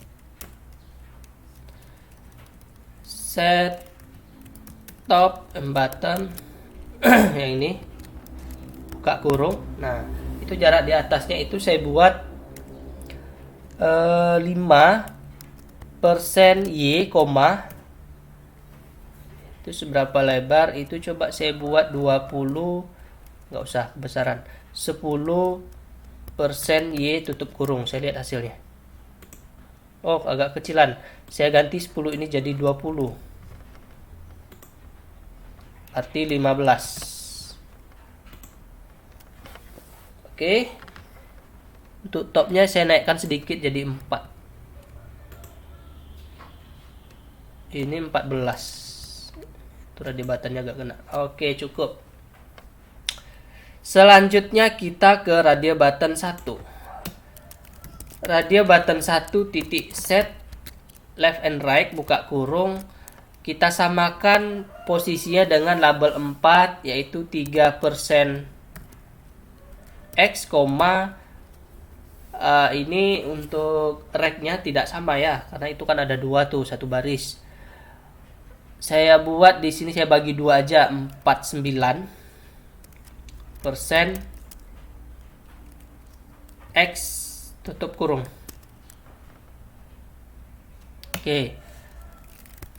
A: top and bottom yang ini buka kurung. Nah, itu jarak di atasnya itu saya buat 5% y, itu seberapa lebar itu coba saya buat 20, nggak usah besaran, 10% y tutup kurung. Saya lihat hasilnya. Oh, agak kecilan. Saya ganti 10 ini jadi 20. Arti 15. Oke. Untuk topnya saya naikkan sedikit jadi 4. Ini 14. Itu radio buttonnya agak kena. Oke, cukup. Selanjutnya kita ke radio button 1. Radio button 1 titik set left and right buka kurung. Kita samakan posisinya dengan label 4 yaitu 3% X, ini untuk ragnya tidak sama ya, karena itu kan ada dua tuh, satu baris. Saya buat di sini, saya bagi dua aja, 49% X tutup kurung. Oke.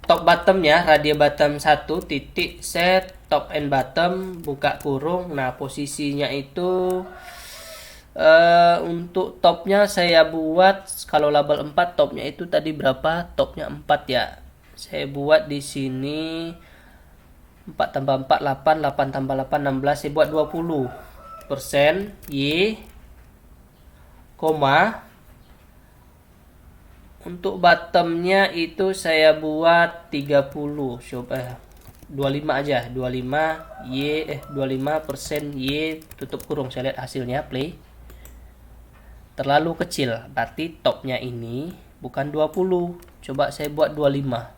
A: Top bottomnya radio bottom 1 titik set top and bottom buka kurung. Nah, posisinya itu untuk topnya saya buat, kalau label 4 topnya itu tadi berapa? Topnya 4 ya. Saya buat di sini 4 tambah 4 8, 8 tambah 8 16. Saya buat 20% Y, koma. Untuk bottomnya itu saya buat 30. Coba 25 aja, 25 Y 25% Y tutup kurung. Saya lihat hasilnya, play. Terlalu kecil, berarti topnya ini bukan 20. Coba saya buat 25.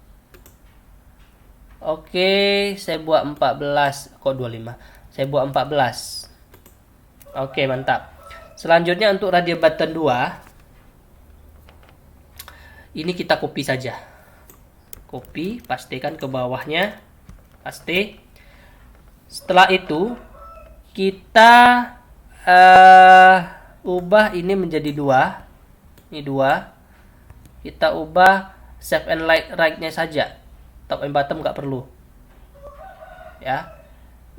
A: Oke, saya buat 14. Kok 25? Saya buat 14. Oke, mantap. Selanjutnya untuk radio button 2, ini kita copy saja. Copy, pastikan ke bawahnya. Paste. Setelah itu kita ubah ini menjadi 2. Ini 2. Kita ubah left and right-nya saja. Top and bottom nggak perlu. Ya.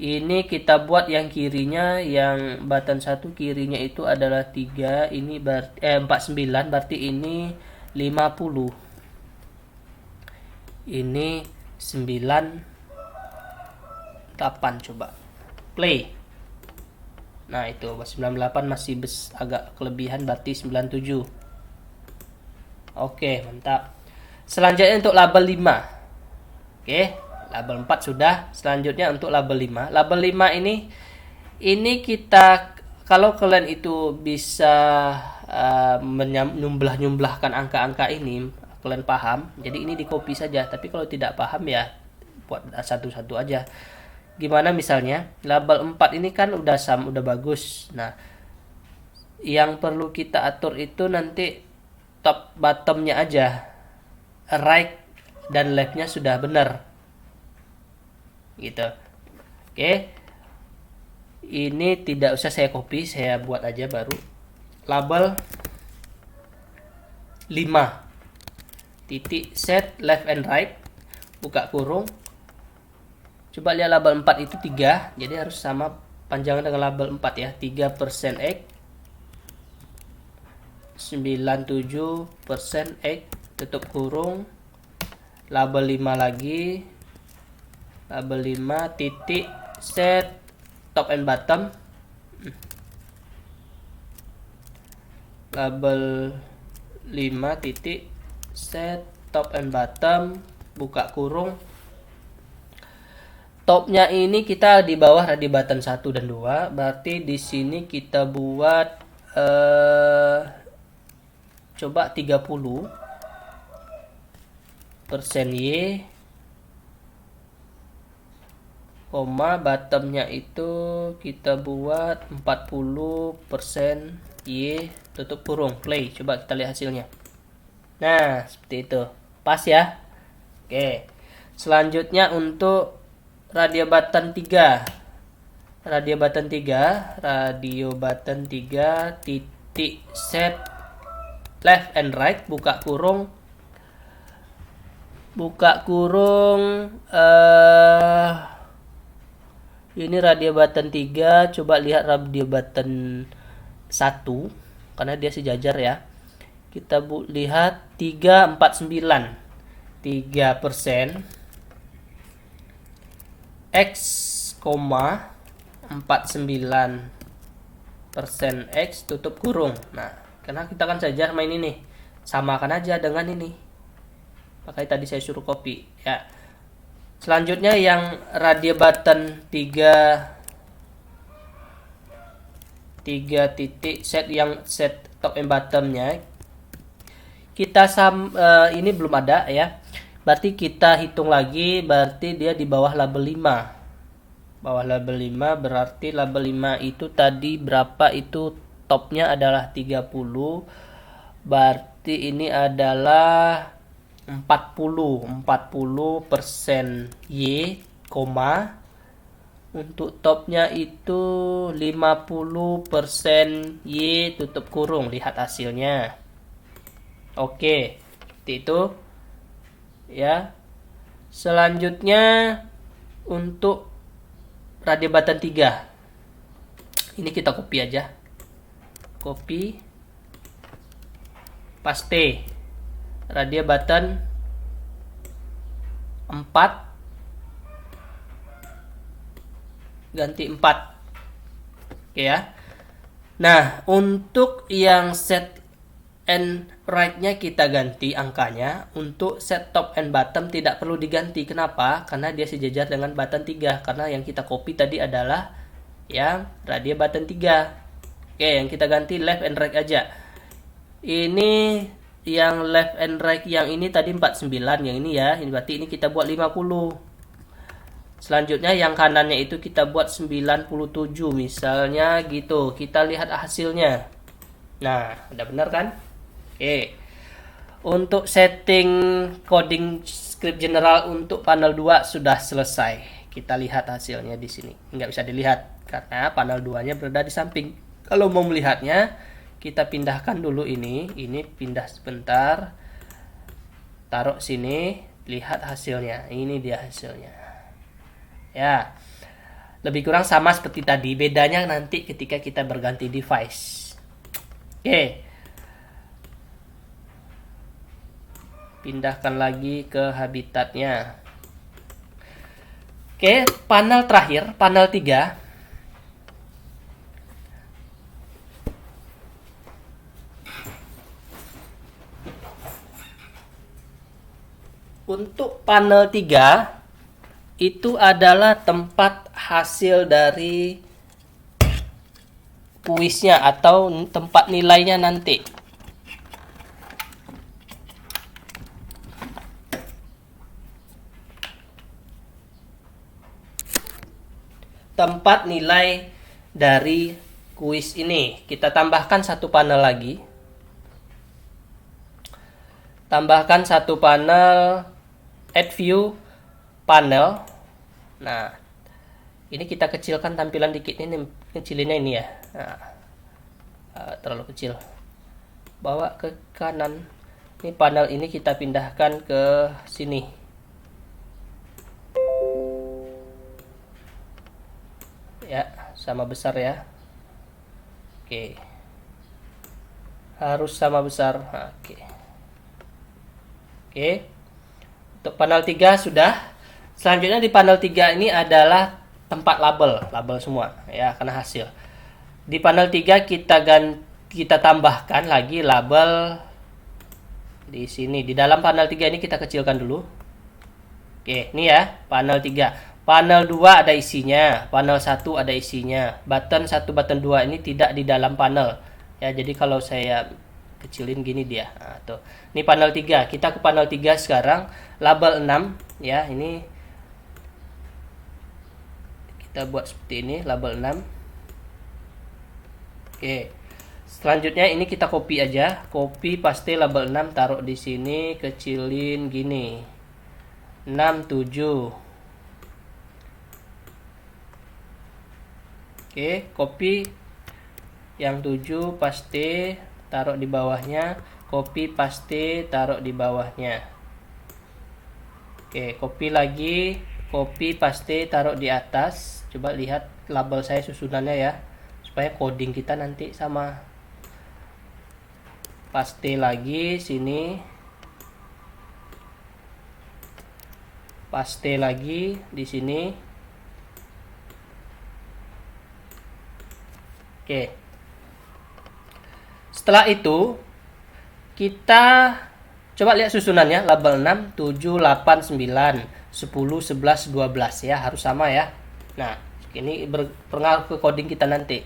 A: Ini kita buat yang kirinya, yang button 1 kirinya itu adalah 3, ini 49, berarti ini 50. Ini 98, coba. Play. Nah, itu 98 masih agak kelebihan, berarti 97. Oke, mantap. Selanjutnya untuk label 5. Oke, label 4 sudah. Selanjutnya untuk label 5. Label 5 ini kita, kalau kalian itu bisa menyumblahkan angka-angka ini, kalian paham, jadi ini di copy saja. Tapi kalau tidak paham ya buat satu-satu aja. Gimana misalnya label 4 ini kan udah bagus. Nah, yang perlu kita atur itu nanti top bottomnya aja, right dan leftnya sudah benar gitu. Oke, ini tidak usah saya copy, saya buat aja baru. Label 5 titik set left and right buka kurung. Coba lihat label 4 itu 3, jadi harus sama panjangnya dengan label 4 ya. 3% X, 97% X tutup kurung. Label 5 lagi, label 5 titik set top and bottom. Label 5 titik set top and bottom buka kurung. Topnya ini kita di bawah radio button 1 dan 2, berarti di sini kita buat coba 30% Y, koma, bottomnya itu kita buat 40% Y tutup kurung. Play, coba kita lihat hasilnya. Nah, seperti itu. Pas ya. Oke. Selanjutnya untuk radio button 3. Radio button 3 titik set left and right buka kurung. Buka kurung ini radio button 3, coba lihat radio button 1 karena dia sejajar ya. Kita lihat 349. 3% X, 49% X tutup kurung. Nah, karena kita kan sejajar main ini, samakan aja dengan ini. Makanya tadi saya suruh copy ya. Selanjutnya yang radio button 3 3 titik set yang set top and bottomnya kita ini belum ada ya, berarti kita hitung lagi, berarti dia di bawah label 5. Bawah label 5 berarti label 5 itu tadi berapa, itu topnya adalah 30, berarti ini adalah 40% Y, untuk topnya itu 50% Y tutup kurung. Lihat hasilnya. Oke, seperti itu ya. Selanjutnya untuk radio button 3. Ini kita copy aja. Copy, paste. Radio button 4 ganti 4. Oke ya. Nah, untuk yang set and right-nya kita ganti angkanya. Untuk set top and bottom tidak perlu diganti. Kenapa? Karena dia sejajar dengan button 3. Karena yang kita copy tadi adalah yang radio button 3. Oke, yang kita ganti left and right aja. Ini yang left and right yang ini tadi 49, yang ini ya. Ini berarti ini kita buat 50. Selanjutnya yang kanannya itu kita buat 97 misalnya gitu. Kita lihat hasilnya. Nah, udah benar kan? Oke. Untuk setting coding script general untuk panel 2 sudah selesai. Kita lihat hasilnya di sini. Nggak bisa dilihat karena panel 2-nya berada di samping. Kalau mau melihatnya, kita pindahkan dulu ini. Ini pindah sebentar. Taruh sini, lihat hasilnya. Ini dia hasilnya. Ya, lebih kurang sama seperti tadi, bedanya nanti ketika kita berganti device. Oke, pindahkan lagi ke habitatnya. Oke, panel terakhir, panel 3. Untuk panel 3 itu adalah tempat hasil dari kuisnya atau tempat nilainya nanti. Tempat nilai dari kuis ini. Kita tambahkan satu panel lagi. Tambahkan satu panel, add view panel. Nah, ini kita kecilkan tampilan dikit, ini kecilinnya ini ya. Nah, terlalu kecil. Bawa ke kanan. Ini panel ini kita pindahkan ke sini. Ya, sama besar ya. Oke. Harus sama besar. Oke. Oke. Untuk panel 3 sudah. Selanjutnya di panel 3 ini adalah tempat label semua ya, karena hasil. Di panel 3 kita tambahkan lagi label di sini. Di dalam panel 3 ini kita kecilkan dulu. Oke, ini ya, panel 3. Panel 2 ada isinya, panel 1 ada isinya. Button 1, button 2 ini tidak di dalam panel. Ya, jadi kalau saya kecilin gini dia. Nah, tuh. Ini panel 3. Kita ke panel 3 sekarang, label 6 ya, ini kita buat seperti ini, label 6. Oke. Selanjutnya ini kita copy aja, copy paste label 6, taruh di sini, kecilin gini. 67. Oke, copy yang 7, paste, taruh di bawahnya, copy paste, taruh di bawahnya. Oke, copy lagi, copy paste, taruh di atas. Coba lihat label saya susunannya ya, supaya coding kita nanti sama. Paste lagi sini, paste lagi di sini. Oke. Setelah itu kita coba lihat susunannya, label 6, 7, 8, 9, 10, 11, 12 ya, harus sama ya. Nah, ini berpengaruh ke coding kita nanti.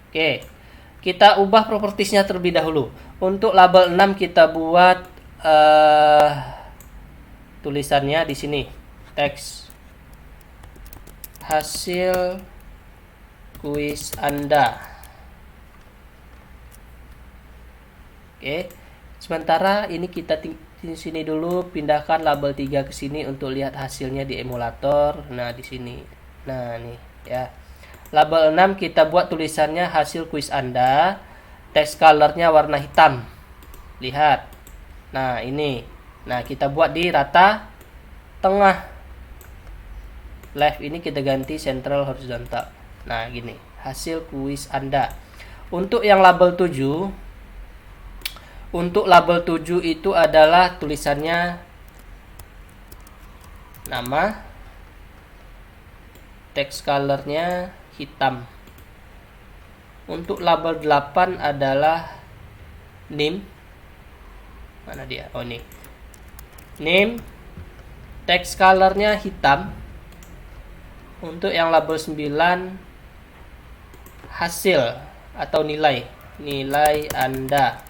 A: Oke, kita ubah propertiesnya terlebih dahulu. Untuk label 6 kita buat tulisannya di sini, teks hasil kuis Anda. Oke. Sementara ini kita di sini dulu, pindahkan label 3 ke sini untuk lihat hasilnya di emulator. Nah, di sini. Nah, nih ya. Label 6 kita buat tulisannya hasil kuis Anda. Text colornya warna hitam. Lihat. Nah, ini. Nah, kita buat di rata tengah. Left ini kita ganti central horizontal. Nah, gini. Hasil kuis Anda. Untuk yang label 7, itu adalah tulisannya nama, text colornya hitam. Untuk label 8 adalah name. Mana dia? Oh, ini. Name, text colornya hitam. Untuk yang label 9 hasil atau nilai Anda.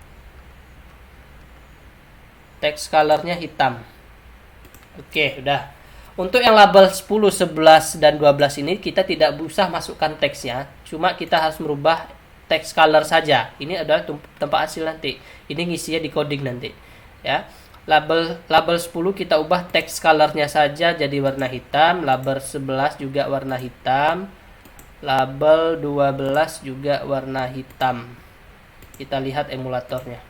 A: Text colornya hitam. Oke, udah. Untuk yang label 10, 11, dan 12 ini kita tidak usah masukkan teksnya, cuma kita harus merubah text color saja. Ini adalah tempat hasil nanti. Ini ngisinya di coding nanti. Ya. Label 10 kita ubah text colornya saja jadi warna hitam, label 11 juga warna hitam, label 12 juga warna hitam. Kita lihat emulatornya.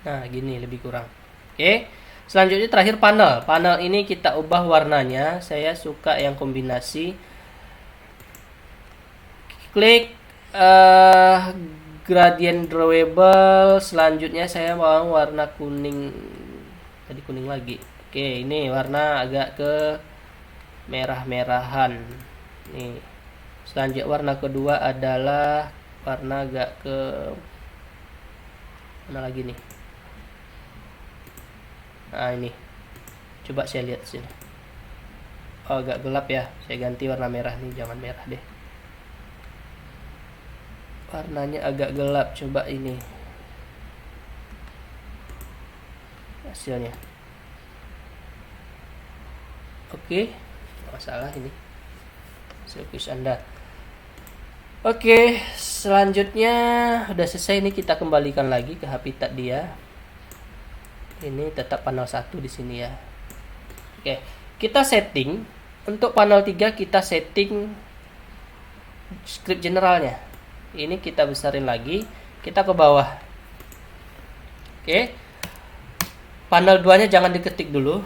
A: Nah, gini lebih kurang. Oke. Selanjutnya terakhir panel. Panel ini kita ubah warnanya. Saya suka yang kombinasi. Klik gradient drawable. Selanjutnya saya mau warna kuning. Tadi kuning lagi. Oke, ini warna agak ke merah-merahan. Nih. Selanjutnya warna kedua adalah warna agak ke mana lagi nih? Nah, ini. Coba saya lihat sini. Oh, agak gelap ya. Saya ganti warna merah nih, jangan merah deh. Warnanya agak gelap. Coba ini. Hasilnya. Oke. Masalah ini. Sirkuit Anda. Oke, selanjutnya udah selesai nih, kita kembalikan lagi ke habitat dia. Ini tetap panel 1 di sini ya. Oke, kita setting untuk panel 3, kita setting script generalnya. Ini kita besarin lagi, kita ke bawah. Oke. Panel 2-nya jangan diketik dulu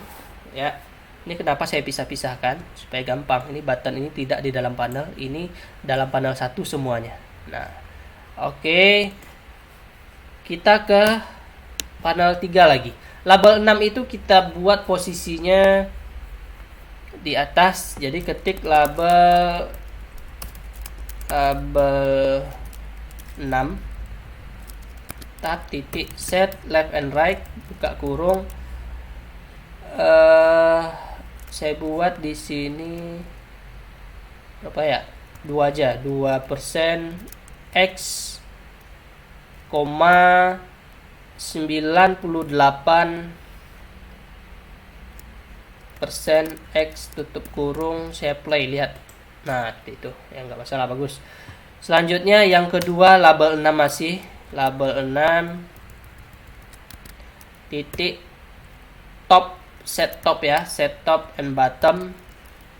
A: ya. Ini kenapa saya pisah-pisahkan supaya gampang. Ini button ini tidak di dalam panel, ini dalam panel 1 semuanya. Nah, oke. Kita ke panel 3 lagi. Label 6 itu kita buat posisinya di atas. Jadi ketik label 6 tab titik set left and right buka kurung. Saya buat di sini berapa ya? 2 aja, 2% x, 98% X tutup kurung, saya play, lihat. Nah, itu ya, nggak masalah, bagus. Selanjutnya yang kedua label 6 masih label 6 titik top, set top ya, set top and bottom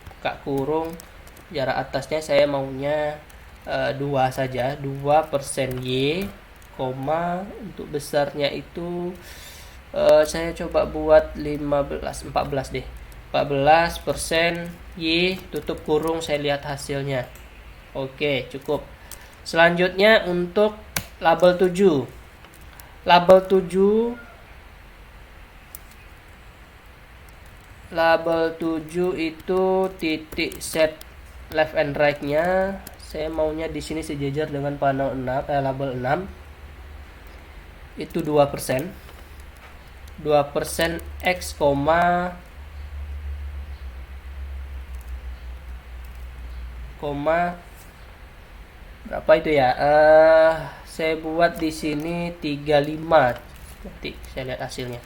A: buka kurung, jarak atasnya saya maunya 2 saja, 2% Y, untuk besarnya itu saya coba buat 14 deh, 14% Y tutup kurung, saya lihat hasilnya. Oke, cukup. Selanjutnya untuk label 7 itu titik set left and right nya saya maunya di sini sejajar dengan panel 6, label 6 itu 2%, 2% X, Berapa itu ya? Saya buat di sini 35. Nanti saya lihat hasilnya.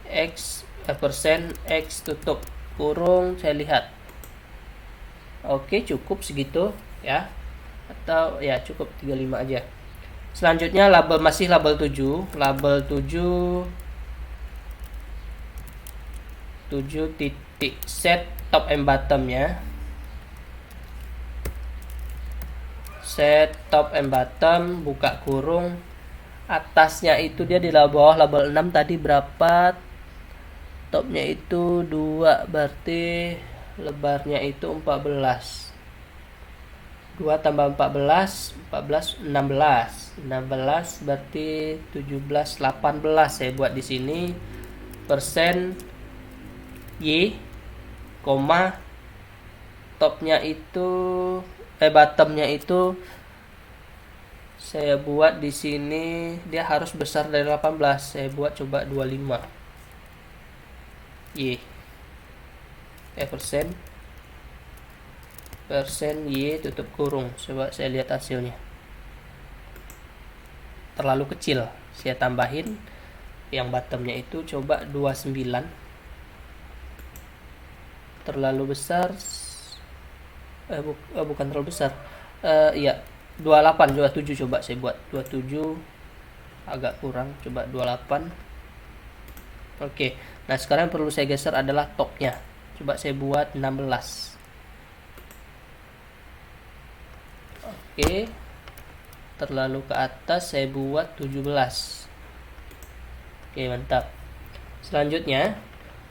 A: X persen X tutup kurung, saya lihat. Oke, cukup segitu ya. Atau ya cukup 35 aja. Selanjutnya label masih label 7. Label 7 titik set top and bottomnya. Set top and bottom, buka kurung. Atasnya itu dia di bawah label 6 tadi berapa? Topnya itu 2, berarti lebarnya itu 14. 2 tambah 14, 16. 16 berarti 17, 18. Saya buat di sini persen Y, koma topnya itu bottomnya itu saya buat di sini dia harus besar dari 18. Saya buat coba 25. Y persen Y tutup kurung. Coba saya lihat hasilnya. Terlalu kecil. Saya tambahin yang bottomnya itu coba 29. Terlalu besar. Bukan terlalu besar. Iya, 28, 27 coba saya buat 27, agak kurang, coba 28. Oke. Nah, sekarang yang perlu saya geser adalah topnya. Coba saya buat 16. Oke. Terlalu ke atas saya buat 17. Oke, mantap. Selanjutnya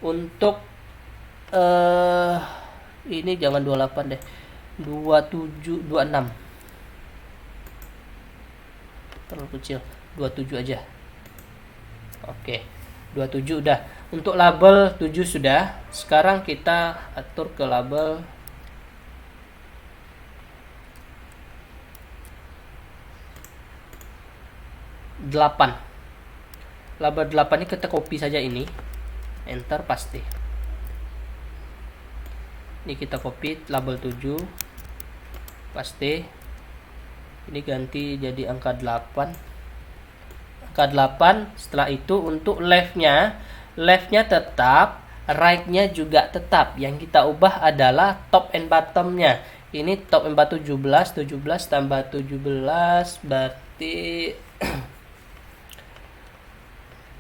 A: untuk ini jangan 28 deh. 27, 26. Terlalu kecil. 27 aja. Oke. 27 udah. Untuk label 7 sudah. Sekarang kita atur ke label 8. Label 8 ini kita copy saja ini. Enter, paste. Ini kita copy label 7. Paste. Ini ganti jadi angka 8. Angka 8. Setelah itu untuk leftnya tetap, right-nya juga tetap. Yang kita ubah adalah top and bottom-nya. Ini top and bottom 17 tambah 17 berarti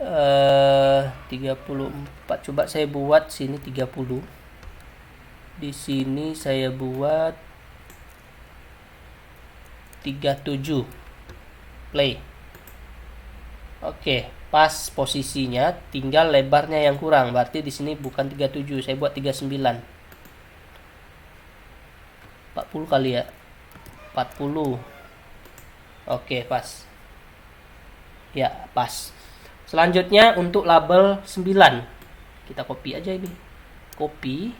A: 34. Coba saya buat sini 30. Di sini saya buat 37. Play. Oke, pas posisinya, tinggal lebarnya yang kurang. Berarti di sini bukan 37, saya buat 39. 40 kali ya. 40. Oke, pas. Ya, pas. Selanjutnya untuk label 9. Kita copy aja ini. Copy.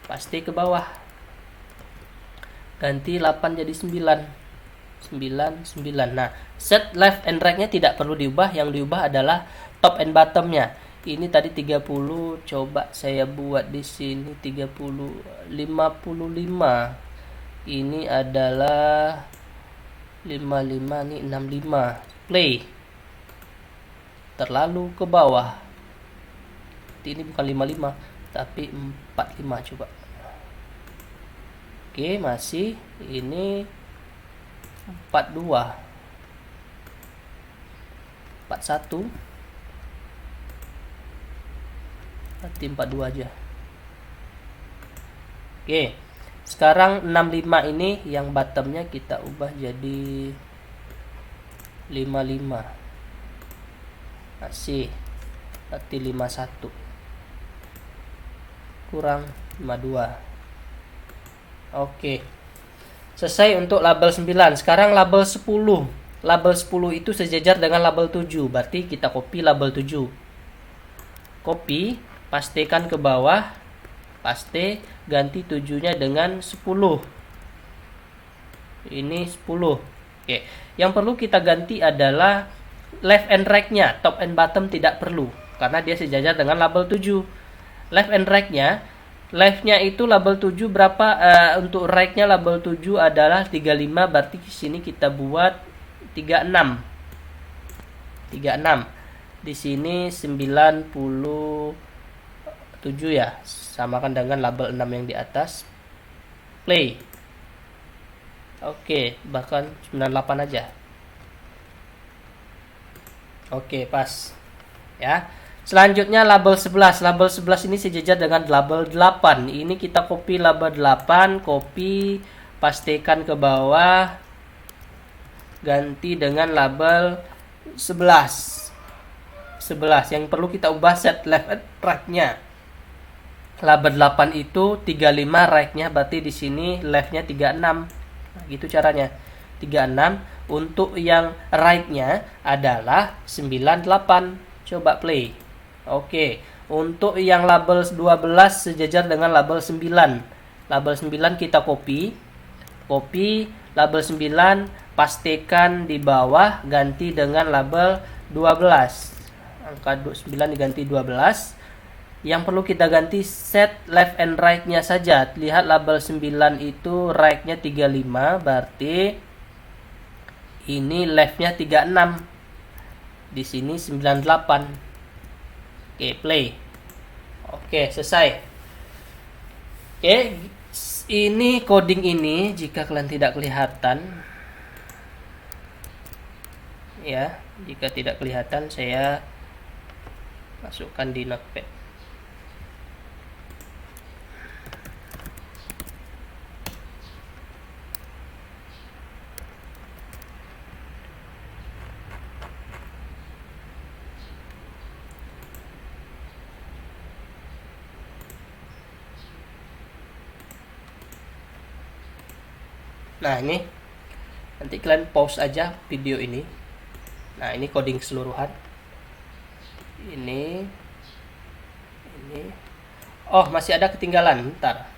A: Paste ke bawah. Ganti 8 jadi 9. 9. Nah, set left and right-nya tidak perlu diubah. Yang diubah adalah top and bottom-nya. Ini tadi 30. Coba saya buat di sini 30. 55. Ini adalah 55, nih 65. Play. Terlalu ke bawah. Ini bukan 55, tapi 45 coba. Oke, masih ini 42. 41. Berarti 42 aja. Oke. Sekarang 65 ini yang bottomnya kita ubah jadi 55. Masih. Berarti 51. Kurang 52. Oke. Selesai untuk label 9. Sekarang label 10. Label 10 itu sejajar dengan label 7. Berarti kita copy label 7. Copy, pastekan ke bawah. Paste, ganti 7-nya dengan 10. Ini 10. Oke. Yang perlu kita ganti adalah left and right-nya. Top and bottom tidak perlu, karena dia sejajar dengan label 7. Left and right-nya Left-nya itu label 7 berapa? Untuk right-nya label 7 adalah 35, berarti di sini kita buat 36. 36. Di sini 97 ya. Samakan dengan label 6 yang di atas. Play. Oke, bahkan 98 aja. Oke, pas. Ya. Selanjutnya label 11. Label 11 ini sejajar dengan label 8. Ini kita copy label 8, copy, pastikan ke bawah, ganti dengan label 11. 11 yang perlu kita ubah set left and right-nya. Label 8 itu 35, right-nya berarti di sini left-nya 36. Nah, gitu caranya. 36. Untuk yang right-nya adalah 98. Coba play. Oke, untuk yang label 12 sejajar dengan label 9. Label 9 kita copy. Copy label 9, pastikan di bawah, ganti dengan label 12. Angka 9 diganti 12. Yang perlu kita ganti set left and right-nya saja. Lihat label 9 itu right-nya 35, berarti ini left-nya 36. Di sini 98. Oke, play. Oke, selesai. Oke, ini coding ini jika kalian tidak kelihatan, ya, jika tidak kelihatan saya masukkan di notepad. Nah, ini nanti kalian pause aja video ini. Nah, ini coding keseluruhan. Ini. Oh, masih ada ketinggalan. Bentar.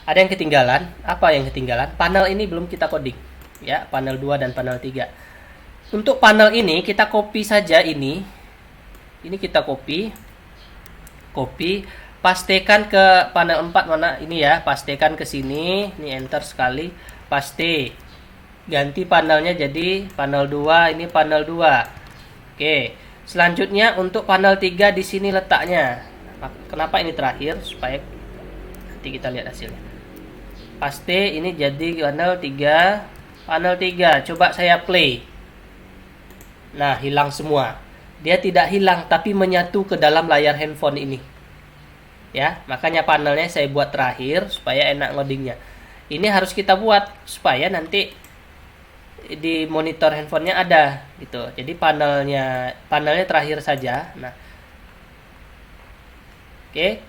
A: Ada yang ketinggalan. Apa yang ketinggalan? Panel ini belum kita coding. Ya, panel 2 dan panel 3. Untuk panel ini kita copy saja ini. Ini kita copy. Pastikan ke panel 4 mana ini ya. Pastikan ke sini. Ini enter sekali. Pasti. Ganti panelnya jadi panel 2, ini panel 2. Oke. Selanjutnya untuk panel 3 di sini letaknya. Kenapa ini terakhir? Supaya nanti kita lihat hasilnya. Pasti ini jadi panel 3. Panel 3. Coba saya play. Nah, hilang semua. Dia tidak hilang tapi menyatu ke dalam layar handphone ini. Ya, makanya panelnya saya buat terakhir supaya enak ngodingnya. Ini harus kita buat supaya nanti di monitor handphonenya ada gitu. Jadi panelnya terakhir saja. Nah, oke,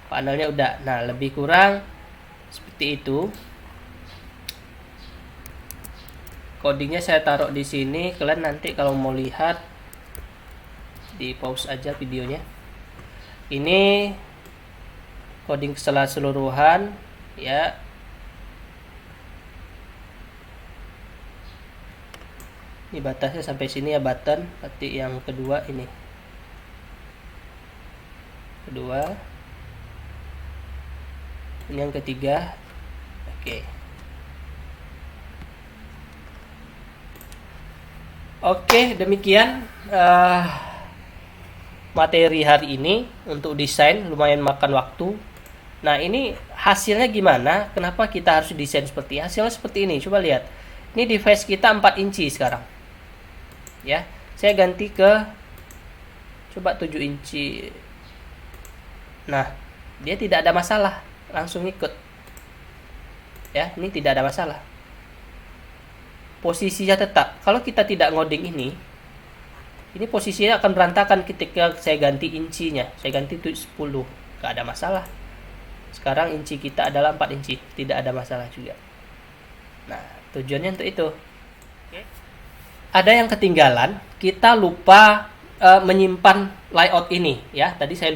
A: panelnya udah. Nah, lebih kurang seperti itu. Codingnya saya taruh di sini. Kalian nanti kalau mau lihat di pause aja videonya. Ini coding keseluruhan ya. Ini batasnya sampai sini ya, button. Berarti yang kedua ini. Kedua. Ini yang ketiga. Oke. Oke, demikian materi hari ini untuk desain, lumayan makan waktu. Nah, ini hasilnya gimana? Kenapa kita harus desain seperti ini? Hasilnya seperti ini. Coba lihat. Ini device kita 4 inci sekarang. Ya, saya ganti ke coba 7 inci. Nah, dia tidak ada masalah, langsung ikut. Ya, ini tidak ada masalah. Posisinya tetap. Kalau kita tidak ngoding ini posisinya akan berantakan ketika saya ganti incinya. Saya ganti 10, gak ada masalah. Sekarang inci kita adalah 4 inci, tidak ada masalah juga. Nah, tujuannya untuk itu. Ada yang ketinggalan, kita lupa menyimpan layout ini ya. Tadi saya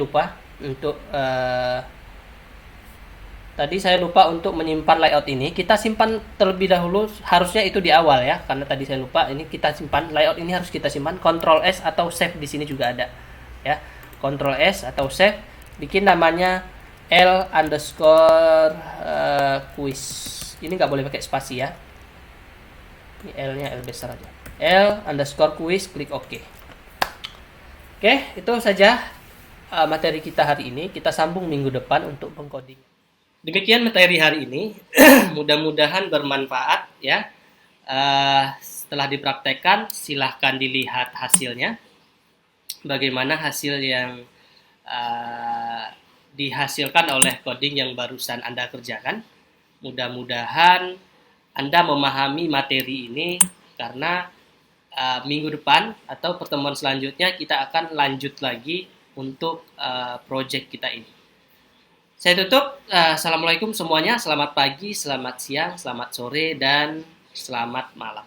A: lupa untuk menyimpan layout ini. Kita simpan terlebih dahulu, harusnya itu di awal ya, karena tadi saya lupa. Ini kita simpan layout ini, harus kita simpan. Ctrl S atau save di sini juga ada ya. Ctrl S atau save, bikin namanya L underscore quiz. Ini nggak boleh pakai spasi ya. Ini L-nya L besar aja. L underscore quiz, klik OK. Oke, itu saja materi kita hari ini. Kita sambung minggu depan untuk pengkoding. Demikian materi hari ini. Mudah-mudahan bermanfaat ya. Setelah dipraktekkan, silahkan dilihat hasilnya. Bagaimana hasil yang dihasilkan oleh coding yang barusan Anda kerjakan. Mudah-mudahan Anda memahami materi ini, karena minggu depan atau pertemuan selanjutnya kita akan lanjut lagi untuk project kita ini. Saya tutup. Assalamualaikum semuanya. Selamat pagi, selamat siang, selamat sore, dan selamat malam.